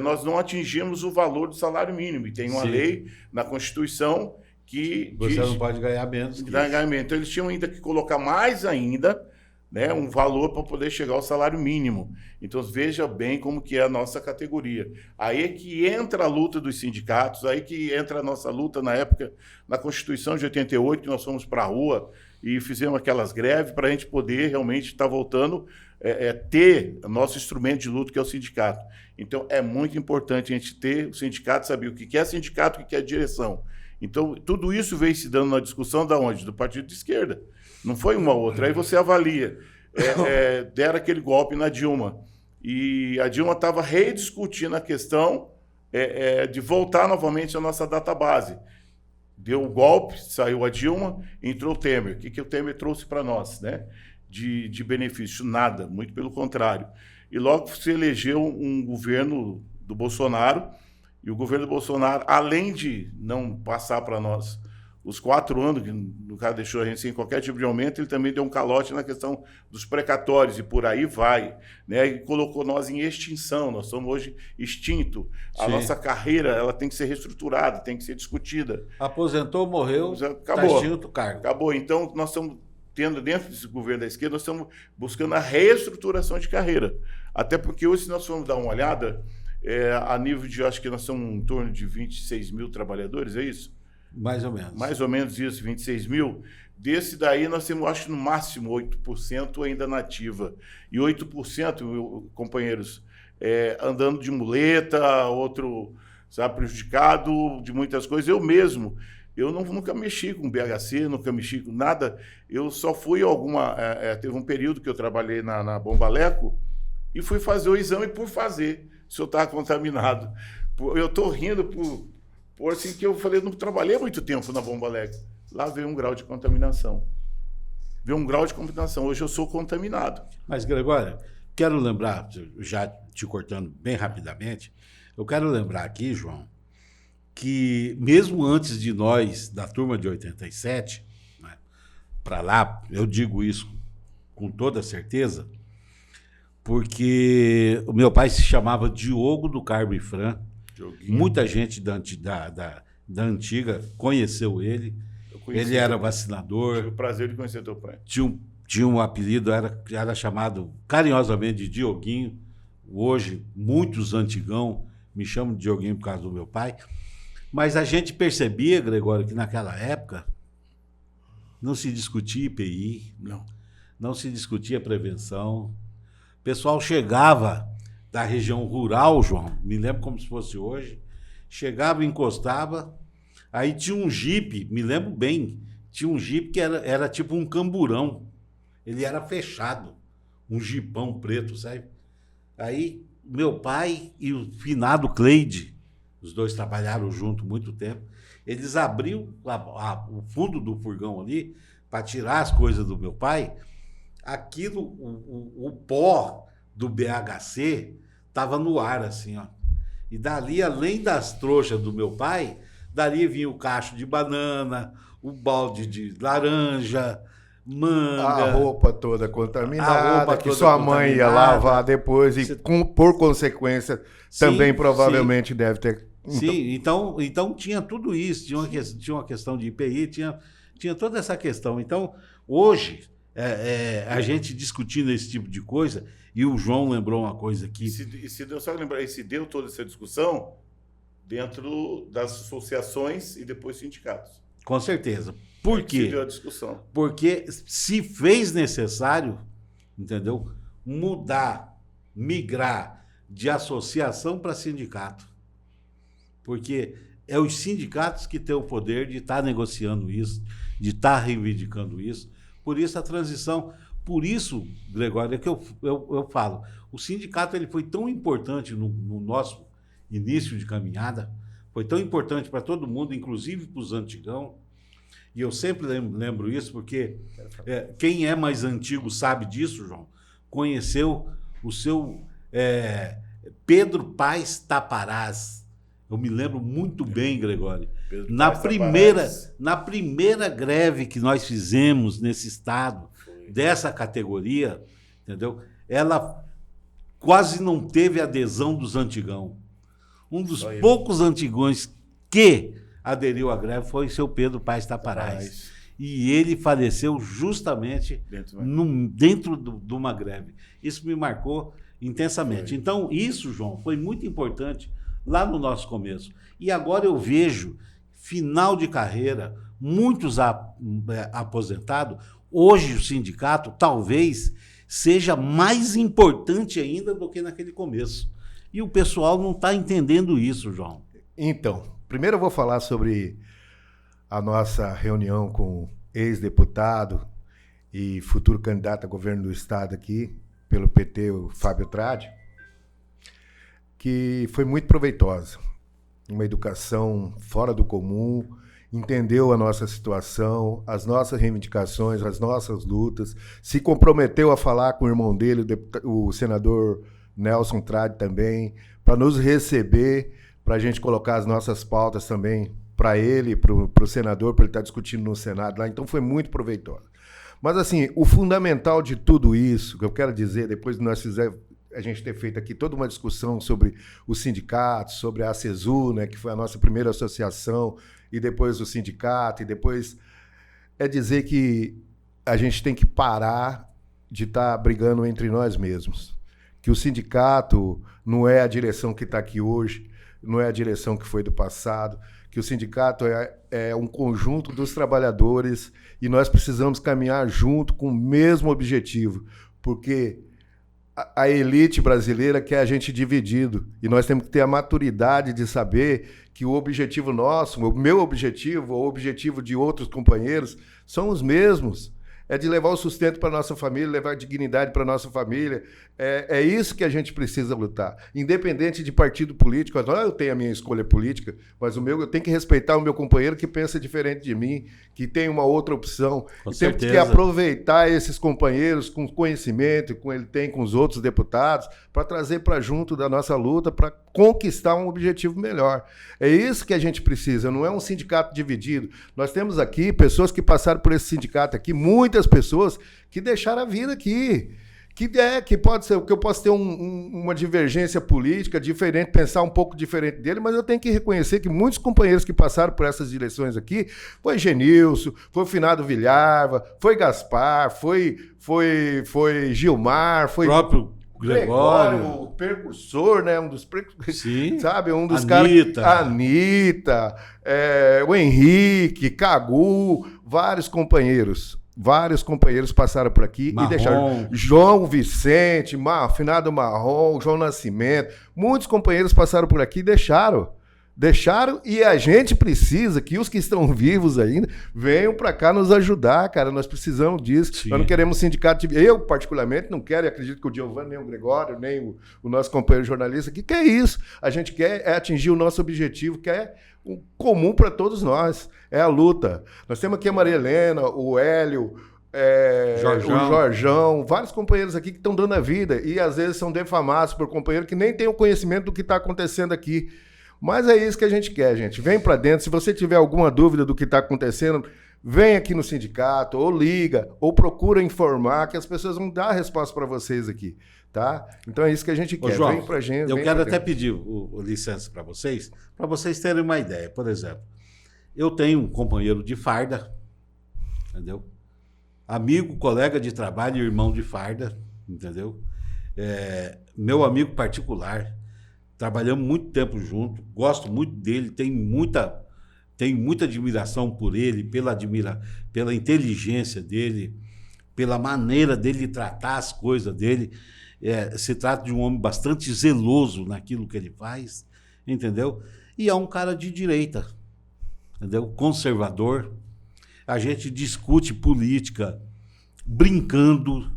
nós não atingimos o valor do salário mínimo. E tem uma lei na Constituição que você diz, não pode ganhar menos que isso. Então, eles tinham ainda que colocar mais ainda, né, um valor para poder chegar ao salário mínimo. Então, veja bem como que é a nossa categoria. Aí é que entra a luta dos sindicatos, aí que entra a nossa luta na época, na Constituição de 88, que nós fomos para a rua e fizemos aquelas greves para a gente poder realmente estar voltando ter nosso instrumento de luta, que é o sindicato. Então, é muito importante a gente ter o sindicato, saber o que é sindicato, o que é direção. Então, tudo isso veio se dando na discussão da onde? Do partido de esquerda. Não foi uma outra. Aí você avalia. Deram aquele golpe na Dilma. E a Dilma estava rediscutindo a questão de voltar novamente à nossa database. Deu o golpe, saiu a Dilma, entrou o Temer. O que o Temer trouxe para nós, né? De benefício? Nada, muito pelo contrário. E logo se elegeu um governo do Bolsonaro. E o governo do Bolsonaro, além de não passar para nós os 4 anos, que no caso deixou a gente sem qualquer tipo de aumento, ele também deu um calote na questão dos precatórios, e por aí vai, né? E colocou nós em extinção, nós somos hoje extinto. A nossa carreira ela tem que ser reestruturada, tem que ser discutida. Aposentou, morreu, acabou. tá extinto o cargo. Acabou. Então, nós estamos tendo, dentro desse governo da esquerda, nós estamos buscando a reestruturação de carreira. Até porque hoje, se nós formos dar uma olhada, a nível de, acho que nós somos em torno de 26 mil trabalhadores, é isso? Mais ou menos. Mais ou menos isso, 26 mil. Desse daí, nós temos, acho que no máximo 8% ainda na ativa. E 8%, companheiros, andando de muleta, outro, sabe, prejudicado de muitas coisas. Eu mesmo, nunca mexi com BHC, nunca mexi com nada. Eu só fui teve um período que eu trabalhei na Bombaleco e fui fazer o exame por fazer, se eu estava contaminado. Eu estou rindo por assim que eu falei, não trabalhei muito tempo na Bombaleco. Lá veio um grau de contaminação. Hoje eu sou contaminado. Mas, Gregório, quero lembrar, já te cortando bem rapidamente, eu quero lembrar aqui, João, que mesmo antes de nós, da turma de 87, né, para lá, eu digo isso com toda certeza, porque o meu pai se chamava Diogo do Carmo e Fran. Dioguinho. Muita gente da antiga conheceu ele. Ele era vacinador. Tive o prazer de conhecer teu pai. Tinha um apelido, era chamado carinhosamente de Dioguinho. Hoje, muitos antigão me chamam de Dioguinho por causa do meu pai. Mas a gente percebia, Gregório, que naquela época não se discutia IPI, não se discutia prevenção. O pessoal chegava da região rural, João, me lembro como se fosse hoje, chegava, encostava, aí tinha um jipe, me lembro bem, tinha um jipe que era tipo um camburão, ele era fechado, um jipão preto, sabe? Aí meu pai e o finado Cleide, os dois trabalharam junto muito tempo, eles abriam o fundo do furgão ali para tirar as coisas do meu pai, aquilo, o pó do BHC estava no ar, assim, ó. E dali, além das trouxas do meu pai, dali vinha o cacho de banana, o balde de laranja, manga. A roupa toda contaminada, que sua mãe ia lavar depois e, por consequência, também provavelmente deve ter Sim, então tinha tudo isso, tinha uma questão de IPI, tinha toda essa questão. Então, hoje, a gente discutindo esse tipo de coisa, e o João lembrou uma coisa aqui. E se deu toda essa discussão dentro das associações e depois sindicatos. Com certeza. Por quê? Se deu a discussão. Porque se fez necessário, entendeu? Migrar de associação para sindicato. Porque é os sindicatos que têm o poder de estar negociando isso, de estar reivindicando isso. Por isso a transição, por isso, Gregório, é que eu falo, o sindicato ele foi tão importante no nosso início de caminhada, foi tão importante para todo mundo, inclusive para os antigão, e eu sempre lembro isso, porque quem é mais antigo sabe disso, João, conheceu o seu Pedro Paes Taparás. Eu me lembro muito bem, Gregório. Na primeira greve que nós fizemos nesse estado, dessa categoria, entendeu? Ela quase não teve adesão dos antigão. Um dos poucos antigões que aderiu à greve foi o seu Pedro Paes Taparás. E ele faleceu justamente dentro de uma greve. Isso me marcou intensamente. Então, isso, João, foi muito importante lá no nosso começo. E agora eu vejo, final de carreira, muitos aposentados. Hoje o sindicato talvez seja mais importante ainda do que naquele começo. E o pessoal não está entendendo isso, João. Então, primeiro eu vou falar sobre a nossa reunião com o ex-deputado e futuro candidato a governo do estado aqui, pelo PT, o Fábio Tradi, que foi muito proveitosa. Uma educação fora do comum, entendeu a nossa situação, as nossas reivindicações, as nossas lutas, se comprometeu a falar com o irmão dele, o senador Nelson Tradi também, para nos receber, para a gente colocar as nossas pautas também para ele, para o senador, para ele estar discutindo no Senado lá. Então foi muito proveitosa. Mas assim, o fundamental de tudo isso, que eu quero dizer, depois de a gente ter feito aqui toda uma discussão sobre os sindicatos, sobre a ACESU, né, que foi a nossa primeira associação, e depois o sindicato, e depois é dizer que a gente tem que parar de estar brigando entre nós mesmos. Que o sindicato não é a direção que está aqui hoje, não é a direção que foi do passado, que o sindicato é um conjunto dos trabalhadores e nós precisamos caminhar junto com o mesmo objetivo, porque a elite brasileira quer a gente dividido e nós temos que ter a maturidade de saber que o objetivo nosso, o meu objetivo, o objetivo de outros companheiros são os mesmos. É de levar o sustento para a nossa família, levar a dignidade para a nossa família. É isso que a gente precisa lutar. Independente de partido político, eu tenho a minha escolha política, mas eu tenho que respeitar o meu companheiro que pensa diferente de mim, que tem uma outra opção. E temos que aproveitar esses companheiros com conhecimento, com ele tem com os outros deputados, para trazer para junto da nossa luta, para conquistar um objetivo melhor. É isso que a gente precisa, não é um sindicato dividido. Nós temos aqui pessoas que passaram por esse sindicato aqui, muitas pessoas que deixaram a vida aqui. Que pode ser, que eu posso ter uma divergência política diferente, pensar um pouco diferente dele, mas eu tenho que reconhecer que muitos companheiros que passaram por essas direções aqui, foi Genilson, foi o finado Vilharva, foi Gaspar, foi Gilmar, foi... O próprio Gregório, o precursor, né? Um dos precursores, sim. Sabe? Um dos Anitta. caras... Anitta, o Henrique, Cagu, vários companheiros passaram por aqui Marrom. E deixaram. João Vicente, finado Marrom, João Nascimento, muitos companheiros passaram por aqui e deixaram. E a gente precisa que os que estão vivos ainda venham para cá nos ajudar, cara. Nós precisamos disso. Sim. Nós não queremos sindicato. Eu, particularmente, não quero, e acredito que o Giovanni, nem o Gregório, nem o nosso companheiro jornalista aqui, quer isso. A gente quer atingir o nosso objetivo, que é comum para todos nós. É a luta. Nós temos aqui a Maria Helena, o Hélio, o Jorjão, vários companheiros aqui que estão dando a vida e às vezes são defamados por companheiros que nem têm o conhecimento do que está acontecendo aqui. Mas é isso que a gente quer, gente. Vem para dentro. Se você tiver alguma dúvida do que está acontecendo, vem aqui no sindicato, ou liga, ou procura informar, que as pessoas vão dar a resposta para vocês aqui. tá? Então é isso que a gente Ô, quer. João, Vem pra gente. eu vem quero pra até dentro. pedir licença para vocês terem uma ideia. Por exemplo, eu tenho um companheiro de farda, entendeu? Amigo, colega de trabalho, irmão de farda, entendeu? Meu amigo particular, trabalhamos muito tempo junto, gosto muito dele, tenho muita admiração por ele, pela inteligência dele, pela maneira dele tratar as coisas dele. Se trata de um homem bastante zeloso naquilo que ele faz, entendeu? E é um cara de direita, entendeu? Conservador. A gente discute política brincando,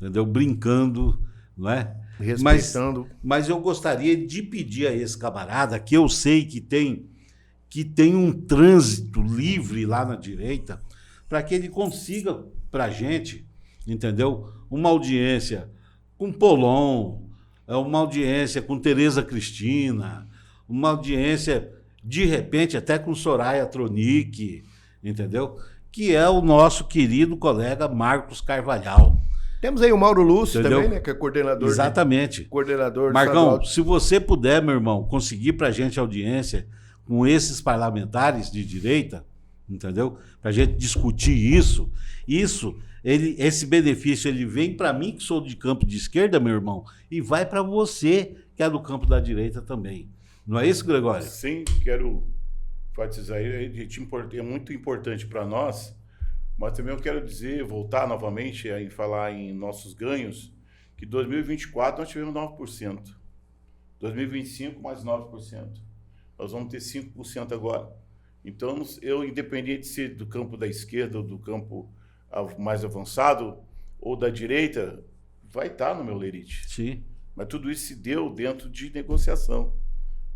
entendeu? Brincando, não é? Respeitando. Mas eu gostaria de pedir a esse camarada, que eu sei que tem um trânsito livre lá na direita, para que ele consiga para a gente, entendeu? Uma audiência com Polon, uma audiência com Tereza Cristina, uma audiência, de repente, até com Soraya Tronic, entendeu? Que é o nosso querido colega Marcos Carvalhal. Temos aí o Mauro Lúcio Entendeu? também, né? Que é coordenador. Exatamente. Coordenador Marcão, estadual. se você puder, meu irmão, conseguir para a gente audiência com esses parlamentares de direita, entendeu? Para a gente discutir isso, esse benefício ele vem para mim, que sou de campo de esquerda, meu irmão, e vai para você, que é do campo da direita também. Não é isso, Gregório? Sim, quero enfatizar aí, é muito importante para nós, mas também eu quero dizer, voltar novamente a falar em nossos ganhos, que 2024 nós tivemos 9%, 2025 mais 9%, nós vamos ter 5% agora. Então, eu, independente de ser do campo da esquerda ou do campo mais avançado ou da direita, vai estar no meu lerite. Sim. Mas tudo isso se deu dentro de negociação.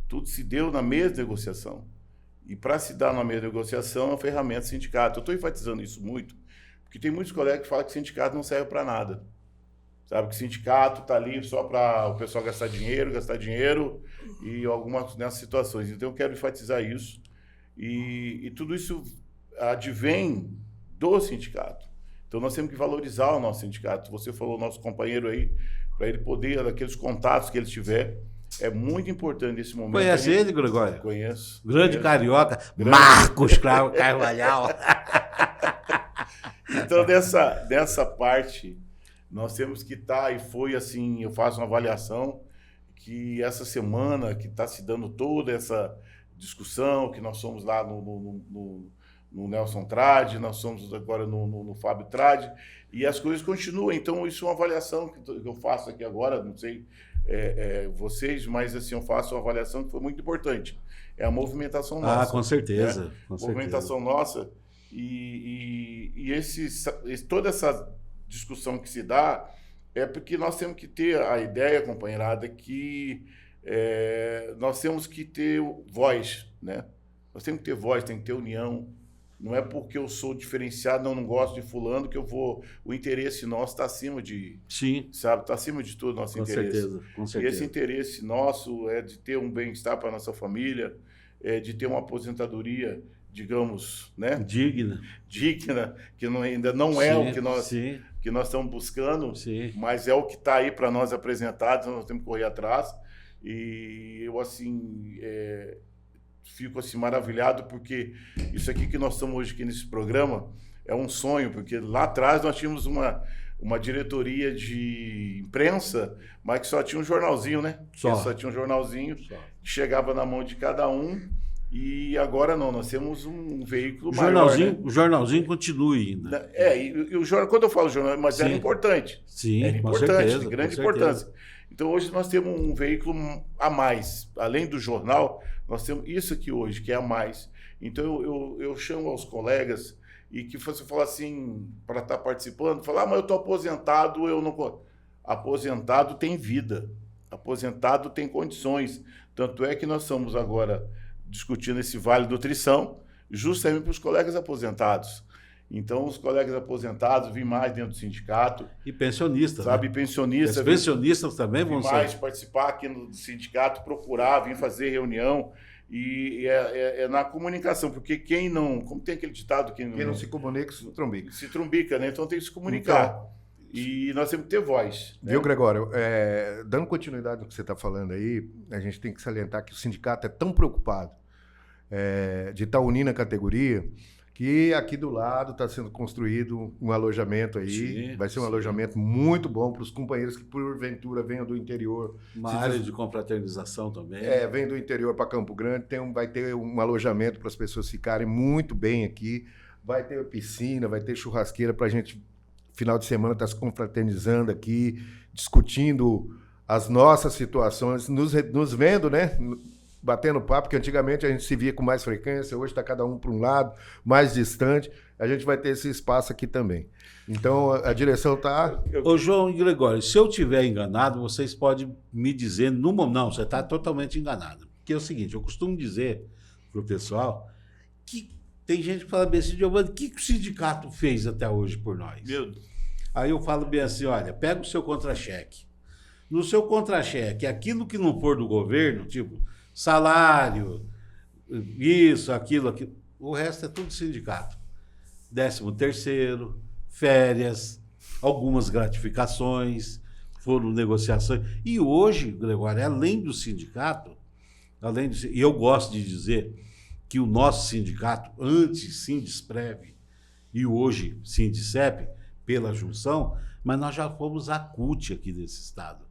Tudo se deu na mesma negociação. E para se dar na mesma negociação, é uma ferramenta sindicato. Eu estou enfatizando isso muito, porque tem muitos colegas que falam que sindicato não serve para nada. Sabe, que sindicato está ali só para o pessoal gastar dinheiro e algumas nessas situações. Então eu quero enfatizar isso. E tudo isso advém do sindicato. Então nós temos que valorizar o nosso sindicato. Você falou, nosso companheiro aí, para ele poder, daqueles contatos que ele tiver, é muito importante nesse momento. Conhece ele, Gregório? Conheço. Grande conheço. carioca, Marcos Carvalhal. Então, dessa parte, nós temos que estar, e foi assim, eu faço uma avaliação, que essa semana que está se dando toda essa discussão, que nós somos lá no Nelson Trade, nós somos agora no Fábio Trade, e as coisas continuam. Então, isso é uma avaliação que eu faço aqui agora, não sei vocês, mas assim, eu faço uma avaliação que foi muito importante. É a movimentação nossa. Ah, com certeza. Né? Com Movimentação nossa. E toda essa discussão que se dá é porque nós temos que ter a ideia, companheirada, que nós temos que ter voz, né? Nós temos que ter voz, tem que ter união. Não é porque eu sou diferenciado, não gosto de fulano, que eu vou... O interesse nosso está acima de... Sim. Sabe? Está acima de tudo o nosso interesse. Com certeza. E esse interesse nosso é de ter um bem-estar para a nossa família, de ter uma aposentadoria, digamos, né? Digna, que ainda não é o que nós estamos buscando, mas é o que está aí para nós apresentado, nós temos que correr atrás. E eu, assim... fico assim maravilhado, porque isso aqui que nós estamos hoje aqui nesse programa é um sonho, porque lá atrás nós tínhamos uma diretoria de imprensa, mas que só tinha um jornalzinho, né? Só tinha um jornalzinho, que chegava na mão de cada um, e agora não, nós temos um veículo maior, né? O jornalzinho continua ainda. Quando eu falo jornal, mas era importante. Sim, era importante, certeza, de grande importância. Então hoje nós temos um veículo a mais, além do jornal, nós temos isso aqui hoje, que é a mais. Então eu chamo aos colegas e que você fala assim, para estar participando, falar, mas eu estou aposentado, eu não... Aposentado tem vida, aposentado tem condições. Tanto é que nós estamos agora discutindo esse Vale Nutrição, justamente para os colegas aposentados. Então, os colegas aposentados vêm mais dentro do sindicato. E pensionistas. Sabe, né? pensionistas. Os pensionistas também vão ser. Mais participar aqui no sindicato, procurar, vir fazer reunião. E é na comunicação, porque quem não... Como tem aquele ditado... Quem não se comunica, se trumbica. Se trumbica, né? Então tem que se comunicar. E nós temos que ter voz. Né? Viu, Gregório? Dando continuidade no que você está falando aí, a gente tem que salientar que o sindicato é tão preocupado de estar unindo a categoria que aqui do lado está sendo construído um alojamento aí. Sim, vai ser um sim. alojamento muito bom para os companheiros que, porventura, venham do interior. Uma área de confraternização também. Vem do interior para Campo Grande, vai ter um alojamento para as pessoas ficarem muito bem aqui. Vai ter piscina, vai ter churrasqueira para a gente, final de semana, estar se confraternizando aqui, discutindo as nossas situações, nos vendo, né? Batendo papo, porque antigamente a gente se via com mais frequência, hoje está cada um para um lado, mais distante. A gente vai ter esse espaço aqui também. Então, a direção está... Ô, João e Gregório, se eu estiver enganado, vocês podem me dizer no momento. Não, você está totalmente enganado. Porque é o seguinte, eu costumo dizer para o pessoal que tem gente que fala bem assim, Giovanni, o que o sindicato fez até hoje por nós? Meu Deus. Aí eu falo bem assim, olha, pega o seu contra-cheque. No seu contra-cheque, aquilo que não for do governo, tipo salário, isso, aquilo, o resto é tudo sindicato. 13º, férias, algumas gratificações, foram negociações. E hoje, Gregório, além do sindicato, e eu gosto de dizer que o nosso sindicato, antes Sindisprev e hoje Sindicep, pela junção, mas nós já fomos a CUT aqui desse estado,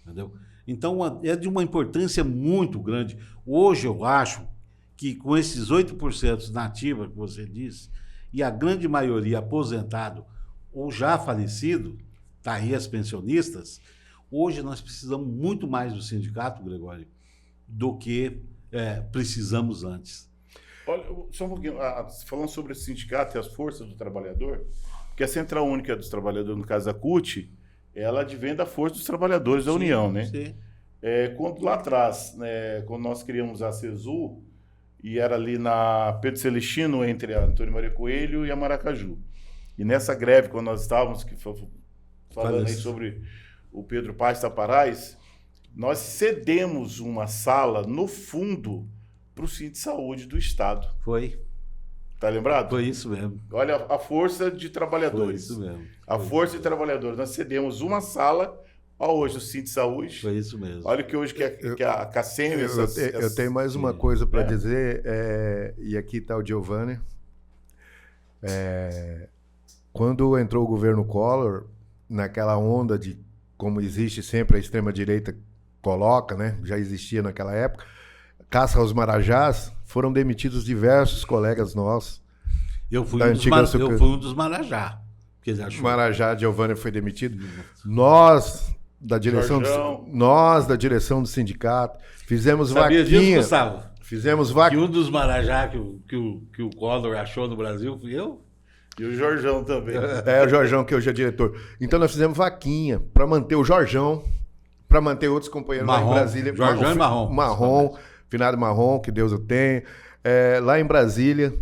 entendeu? Então, é de uma importância muito grande. Hoje, eu acho que com esses 8% na ativa que você disse, e a grande maioria aposentado ou já falecido, tá aí as pensionistas, hoje nós precisamos muito mais do sindicato, Gregório, do que precisamos antes. Olha, só um pouquinho, falando sobre o sindicato e as forças do trabalhador, porque a Central Única dos Trabalhadores, no caso da CUT, ela advém da força dos trabalhadores da União, né? Sim. Quando lá atrás, né, quando nós criamos a CESU, e era ali na Pedro Celestino, entre a Antônio Maria Coelho e a Maracaju. E nessa greve, quando nós estávamos falando aí sobre o Pedro Paz Taparais, nós cedemos uma sala no fundo para o Cinto de Saúde do Estado. Foi. Tá lembrado? Foi isso mesmo. Olha a força de trabalhadores. Foi isso mesmo. A força de trabalhadores. Nós cedemos uma sala hoje o Cinto de Saúde. Foi isso mesmo. Olha que hoje que a CACEM... Eu tenho mais uma coisa para dizer, e aqui está o Giovanni. Quando entrou o governo Collor, naquela onda de, como existe sempre a extrema-direita coloca, né? Já existia naquela época, caça aos marajás, foram demitidos diversos colegas nossos. Eu fui um dos marajá. Marajá, Giovanni foi demitido. Nós da direção do sindicato fizemos Sabia vaquinha. Disso, Gustavo? Fizemos vaquinha. Que um dos marajá que o Collor achou no Brasil fui eu. E o Jorjão também. O Jorjão, que hoje é diretor. Então nós fizemos vaquinha para manter o Jorjão, para manter outros companheiros lá em Brasília. Jorjão e Marrom. Marrom, finado Marrom, que Deus o tenha. Lá em Brasília,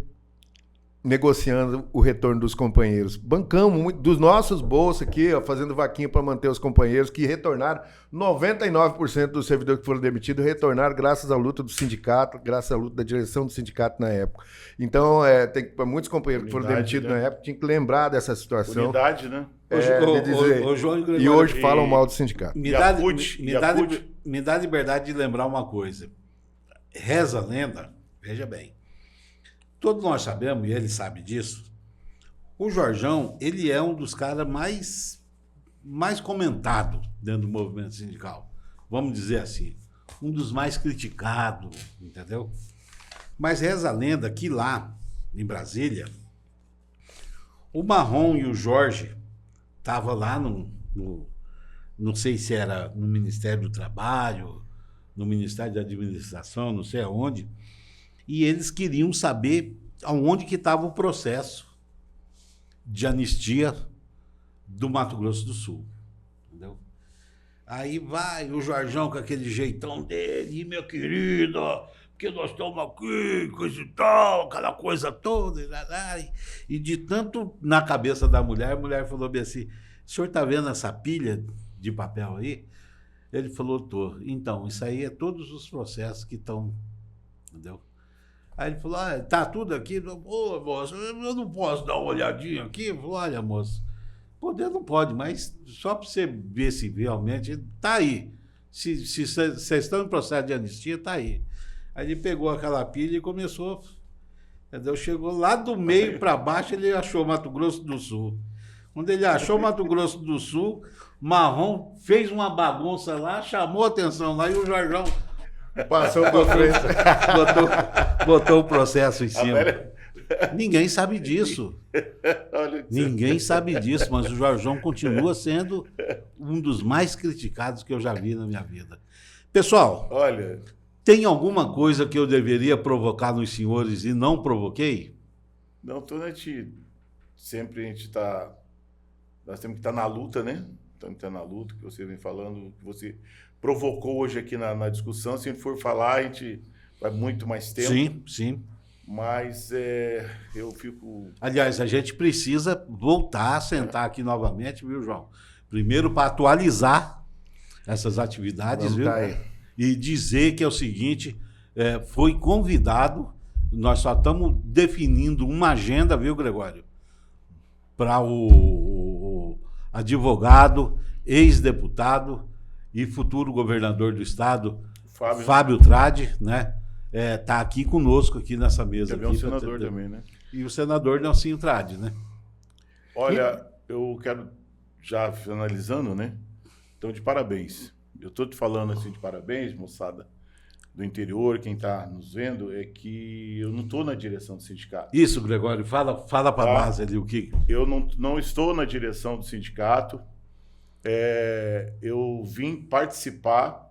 negociando o retorno dos companheiros. Bancamos muito, dos nossos bolsos aqui, fazendo vaquinha para manter os companheiros que retornaram. 99% dos servidores que foram demitidos retornaram graças à luta do sindicato, graças à luta da direção do sindicato na época. Então, para muitos companheiros que foram demitidos, né, na época, tinha que lembrar dessa situação. Unidade, né? E hoje falam mal do sindicato. Me dá liberdade de lembrar uma coisa. Reza a lenda, veja bem. Todos nós sabemos, e ele sabe disso, o Jorjão, ele é um dos caras mais comentados dentro do movimento sindical. Vamos dizer assim. Um dos mais criticados, entendeu? Mas reza a lenda que lá, em Brasília, o Marrom e o Jorge estavam lá não sei se era no Ministério do Trabalho, no Ministério da Administração, não sei aonde, e eles queriam saber aonde que estava o processo de anistia do Mato Grosso do Sul, entendeu? Aí vai o Jorjão com aquele jeitão dele, meu querido, porque nós estamos aqui, coisa e tal, aquela coisa toda, e de tanto na cabeça da mulher, a mulher falou bem assim, o senhor está vendo essa pilha de papel aí? Ele falou, tô. Então, isso aí é todos os processos que estão, entendeu? Aí ele falou, tá tudo aqui? Ô, moço, eu não posso dar uma olhadinha aqui? Eu falei, olha, moço, Poder não pode, mas só para você ver se realmente está aí. Se vocês estão em processo de anistia, está aí. Aí ele pegou aquela pilha e começou, entendeu? Chegou lá do meio para baixo, ele achou Mato Grosso do Sul. Quando ele achou Mato Grosso do Sul, Marrom fez uma bagunça lá, chamou a atenção lá e o Jorjão Passou para frente. botou o processo em cima. velha- Ninguém sabe disso. Olha, Ninguém sabe disso, mas o Jorjão continua sendo um dos mais criticados que eu já vi na minha vida. Pessoal, olha, tem alguma coisa que eu deveria provocar nos senhores e não provoquei? não, sempre a gente está, nós temos que estar na luta, né? Temos que estar na luta, que você vem falando, que você provocou hoje aqui na discussão. Se a gente for falar, a gente vai muito mais tempo. Sim, sim. Mas eu fico... Aliás, a gente precisa voltar a sentar aqui novamente, viu, João? Primeiro para atualizar essas atividades, Vamos viu? tá aí. E dizer que é o seguinte, foi convidado, nós só estamos definindo uma agenda, viu, Gregório? Para o advogado, ex-deputado e futuro governador do estado, Fábio Tradi, né? Tá aqui conosco aqui nessa mesa. Também é um aqui, senador também, né? E o senador Nelsinho Tradi, né? Olha, eu quero, já finalizando, né? Então, de parabéns. Eu estou te falando assim de parabéns, moçada do interior, quem está nos vendo, é que eu não estou na direção do sindicato. Isso, Gregório, fala para a base ali o que... Eu não estou na direção do sindicato. Eu vim participar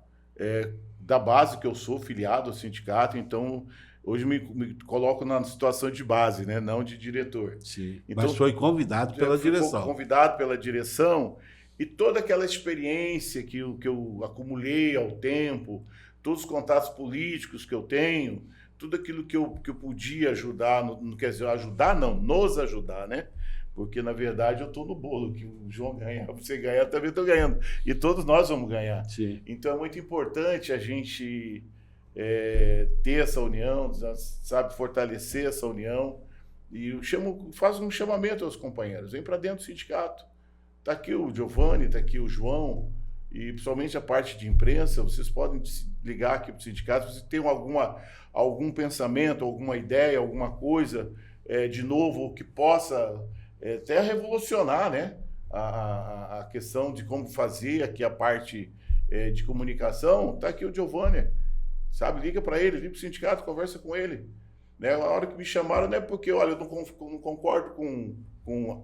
da base, que eu sou filiado ao sindicato, então hoje me coloco na situação de base, né? Não de diretor. Sim, Então, mas foi convidado pela fui direção. Convidado pela direção e toda aquela experiência que eu acumulei ao tempo, todos os contatos políticos que eu tenho, tudo aquilo que eu podia ajudar, quer dizer, ajudar não, nos ajudar, né? Porque, na verdade, eu estou no bolo, que o João ganha, você ganhar, eu também estou ganhando. E todos nós vamos ganhar. Sim. Então, é muito importante a gente ter essa união, sabe, fortalecer essa união. E faz um chamamento aos companheiros, vem para dentro do sindicato. Está aqui o Giovanni, está aqui o João, e principalmente a parte de imprensa, vocês podem se ligar aqui para o sindicato, se tem algum pensamento, alguma ideia, alguma coisa de novo que possa até revolucionar, né? A questão de como fazer aqui a parte de comunicação. Está aqui o Giovanni, sabe? Liga para ele, liga para o sindicato, conversa com ele. Né? A hora que me chamaram, não é porque, olha, eu não concordo com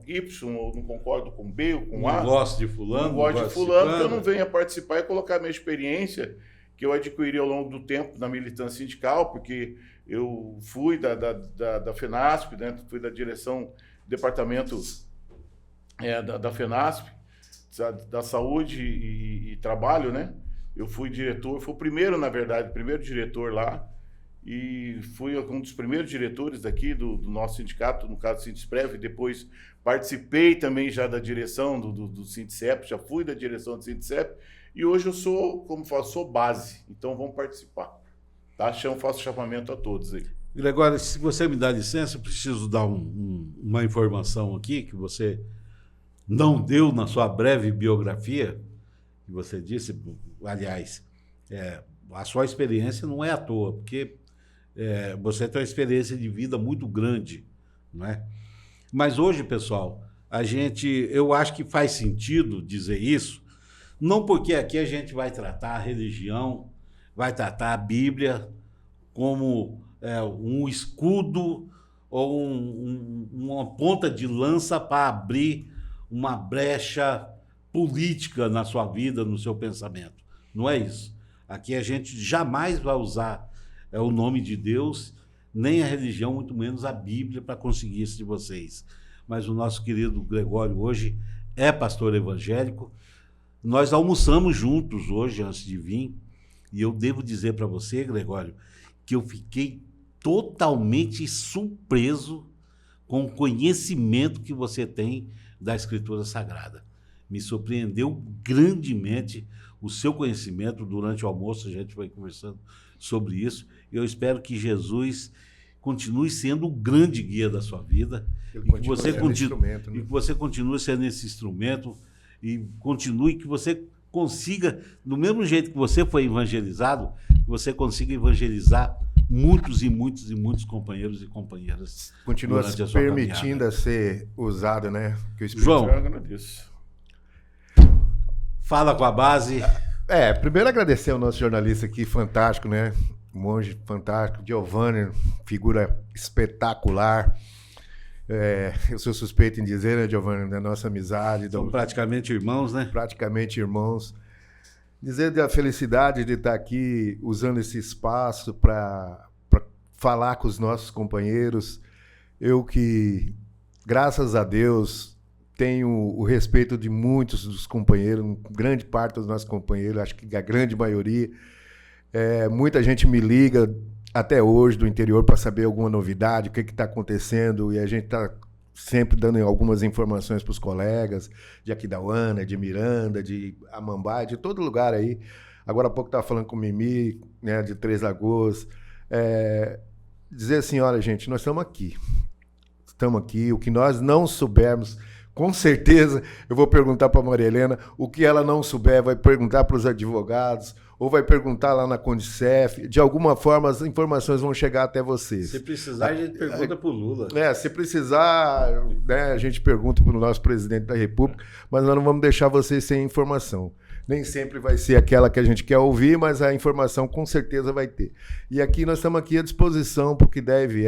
Y, ou não concordo com B, ou com A. Não gosto de fulano. Não gosto de fulano, que eu não venha participar e colocar minha experiência que eu adquiri ao longo do tempo na militância sindical, porque eu fui da FENASP, né? Fui da direção do departamento da FENASP, da saúde e trabalho, né? Eu fui diretor, fui o primeiro, na verdade, o primeiro diretor lá, e fui um dos primeiros diretores daqui do nosso sindicato, no caso do Sindesprev. Depois participei também já da direção do Sindicep, já fui da direção do Sindicep, e hoje eu sou, como falo, sou base, então vamos participar. Tá? Faço chamamento a todos aí. Gregório, se você me dá licença, eu preciso dar uma informação aqui que você não deu na sua breve biografia, que você disse, aliás, a sua experiência não é à toa, porque você tem uma experiência de vida muito grande, não é? Mas hoje, pessoal, eu acho que faz sentido dizer isso, não porque aqui a gente vai tratar a religião, vai tratar a Bíblia como um escudo ou uma ponta de lança para abrir uma brecha política na sua vida, no seu pensamento. Não é isso. Aqui a gente jamais vai usar o nome de Deus, nem a religião, muito menos a Bíblia, para conseguir isso de vocês. Mas o nosso querido Gregório hoje é pastor evangélico. Nós almoçamos juntos hoje, antes de vir, e eu devo dizer para você, Gregório, que eu fiquei totalmente surpreso com o conhecimento que você tem da Escritura Sagrada. Me surpreendeu grandemente o seu conhecimento. Durante o almoço a gente foi conversando sobre isso. Eu espero que Jesus continue sendo o grande guia da sua vida, Ele e que você continua sendo continue, instrumento, né? e que você continue sendo esse instrumento, e continue que você consiga, do mesmo jeito que você foi evangelizado, que você consiga evangelizar muitos e muitos e muitos companheiros e companheiras. Continua durante se a sua permitindo caminhada. a ser usado, né? Que o Espírito João, Eu agradeço. fala com a base. Primeiro agradecer ao nosso jornalista aqui, fantástico, né? Monge fantástico, Giovanni, figura espetacular. Eu sou suspeito em dizer, né, Giovanni, da nossa amizade. São praticamente irmãos, né? Praticamente irmãos. Dizer da felicidade de estar aqui usando esse espaço para falar com os nossos companheiros. Eu que, graças a Deus, tenho o respeito de muitos dos companheiros, grande parte dos nossos companheiros, acho que a grande maioria. Muita gente me liga até hoje do interior para saber alguma novidade, o que está acontecendo, e a gente está sempre dando algumas informações para os colegas de Aquidauana, de Miranda, de Amambai, de todo lugar aí. Agora há pouco estava falando com o Mimi, né, de Três Lagoas. Dizer assim, olha, gente, nós estamos aqui. Estamos aqui. O que nós não soubermos, com certeza, eu vou perguntar para a Maria Helena. O que ela não souber, vai perguntar para os advogados, ou vai perguntar lá na Condicef. De alguma forma, as informações vão chegar até vocês. Se precisar, a gente pergunta para o Lula. Se precisar, né, a gente pergunta para o nosso presidente da República, mas nós não vamos deixar vocês sem informação. Nem sempre vai ser aquela que a gente quer ouvir, mas a informação com certeza vai ter. E aqui nós estamos aqui à disposição para o que deve,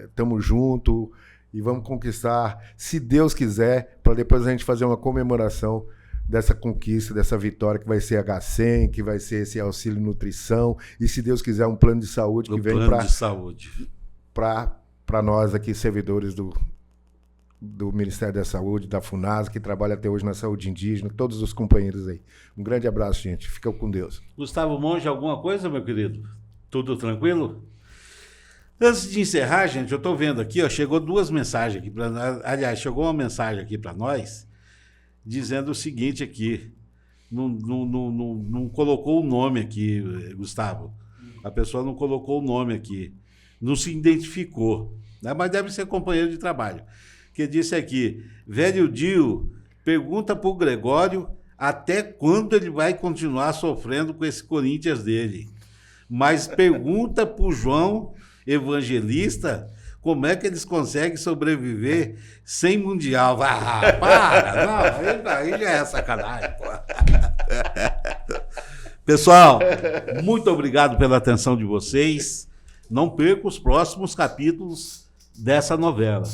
estamos juntos e vamos conquistar, se Deus quiser, para depois a gente fazer uma comemoração dessa conquista, dessa vitória que vai ser H100, que vai ser esse auxílio nutrição e, se Deus quiser, um plano de saúde que vem para nós aqui, servidores do Ministério da Saúde, da FUNASA, que trabalha até hoje na saúde indígena, todos os companheiros aí. Um grande abraço, gente. Fica com Deus. Gustavo Monge, alguma coisa, meu querido? Tudo tranquilo? Antes de encerrar, gente, eu estou vendo aqui, chegou duas mensagens aqui. Aliás, chegou uma mensagem aqui para nós, dizendo o seguinte aqui. Não colocou o nome aqui, Gustavo. A pessoa não colocou o nome aqui. Não se identificou, né? Mas deve ser companheiro de trabalho. Que disse aqui, velho Dio, pergunta para o Gregório até quando ele vai continuar sofrendo com esse Corinthians dele. Mas pergunta para o João Evangelista como é que eles conseguem sobreviver sem Mundial. Para! Não, aí já é sacanagem, pô. Pessoal, muito obrigado pela atenção de vocês. Não perca os próximos capítulos dessa novela.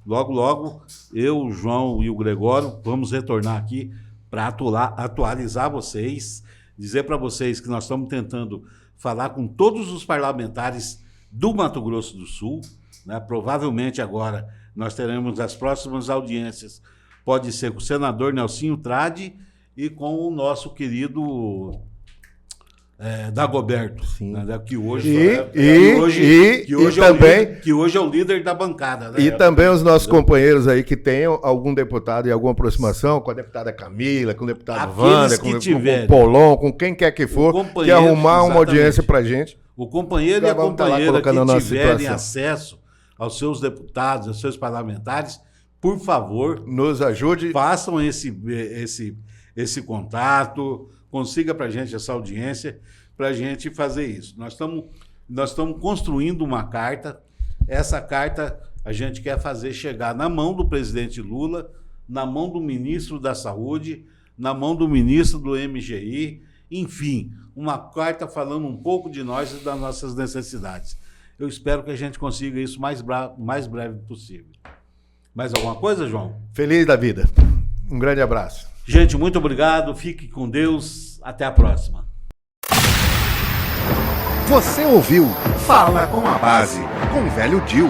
Logo, logo, eu, o João e o Gregório vamos retornar aqui para atualizar vocês, dizer para vocês que nós estamos tentando falar com todos os parlamentares do Mato Grosso do Sul, né? Provavelmente agora nós teremos as próximas audiências, pode ser com o senador Nelsinho Trade e com o nosso querido Dagoberto, né? Que hoje é o líder da bancada. Né? E também os nossos companheiros aí que tenham algum deputado e alguma aproximação com a deputada Camila, com o deputado Wander, com o Polon, com quem quer que for, que arrumar uma audiência pra gente. O companheiro e a companheira que tiverem acesso aos seus deputados, aos seus parlamentares, por favor, nos ajude. Façam esse contato, consiga para a gente essa audiência, para a gente fazer isso. Nós estamos construindo uma carta. Essa carta a gente quer fazer chegar na mão do presidente Lula, na mão do ministro da Saúde, na mão do ministro do MGI, enfim, uma carta falando um pouco de nós e das nossas necessidades. Eu espero que a gente consiga isso mais breve possível. Mais alguma coisa, João? Feliz da vida. Um grande abraço. Gente, muito obrigado. Fique com Deus. Até a próxima. Você ouviu Fala com a Base, com o velho Dio.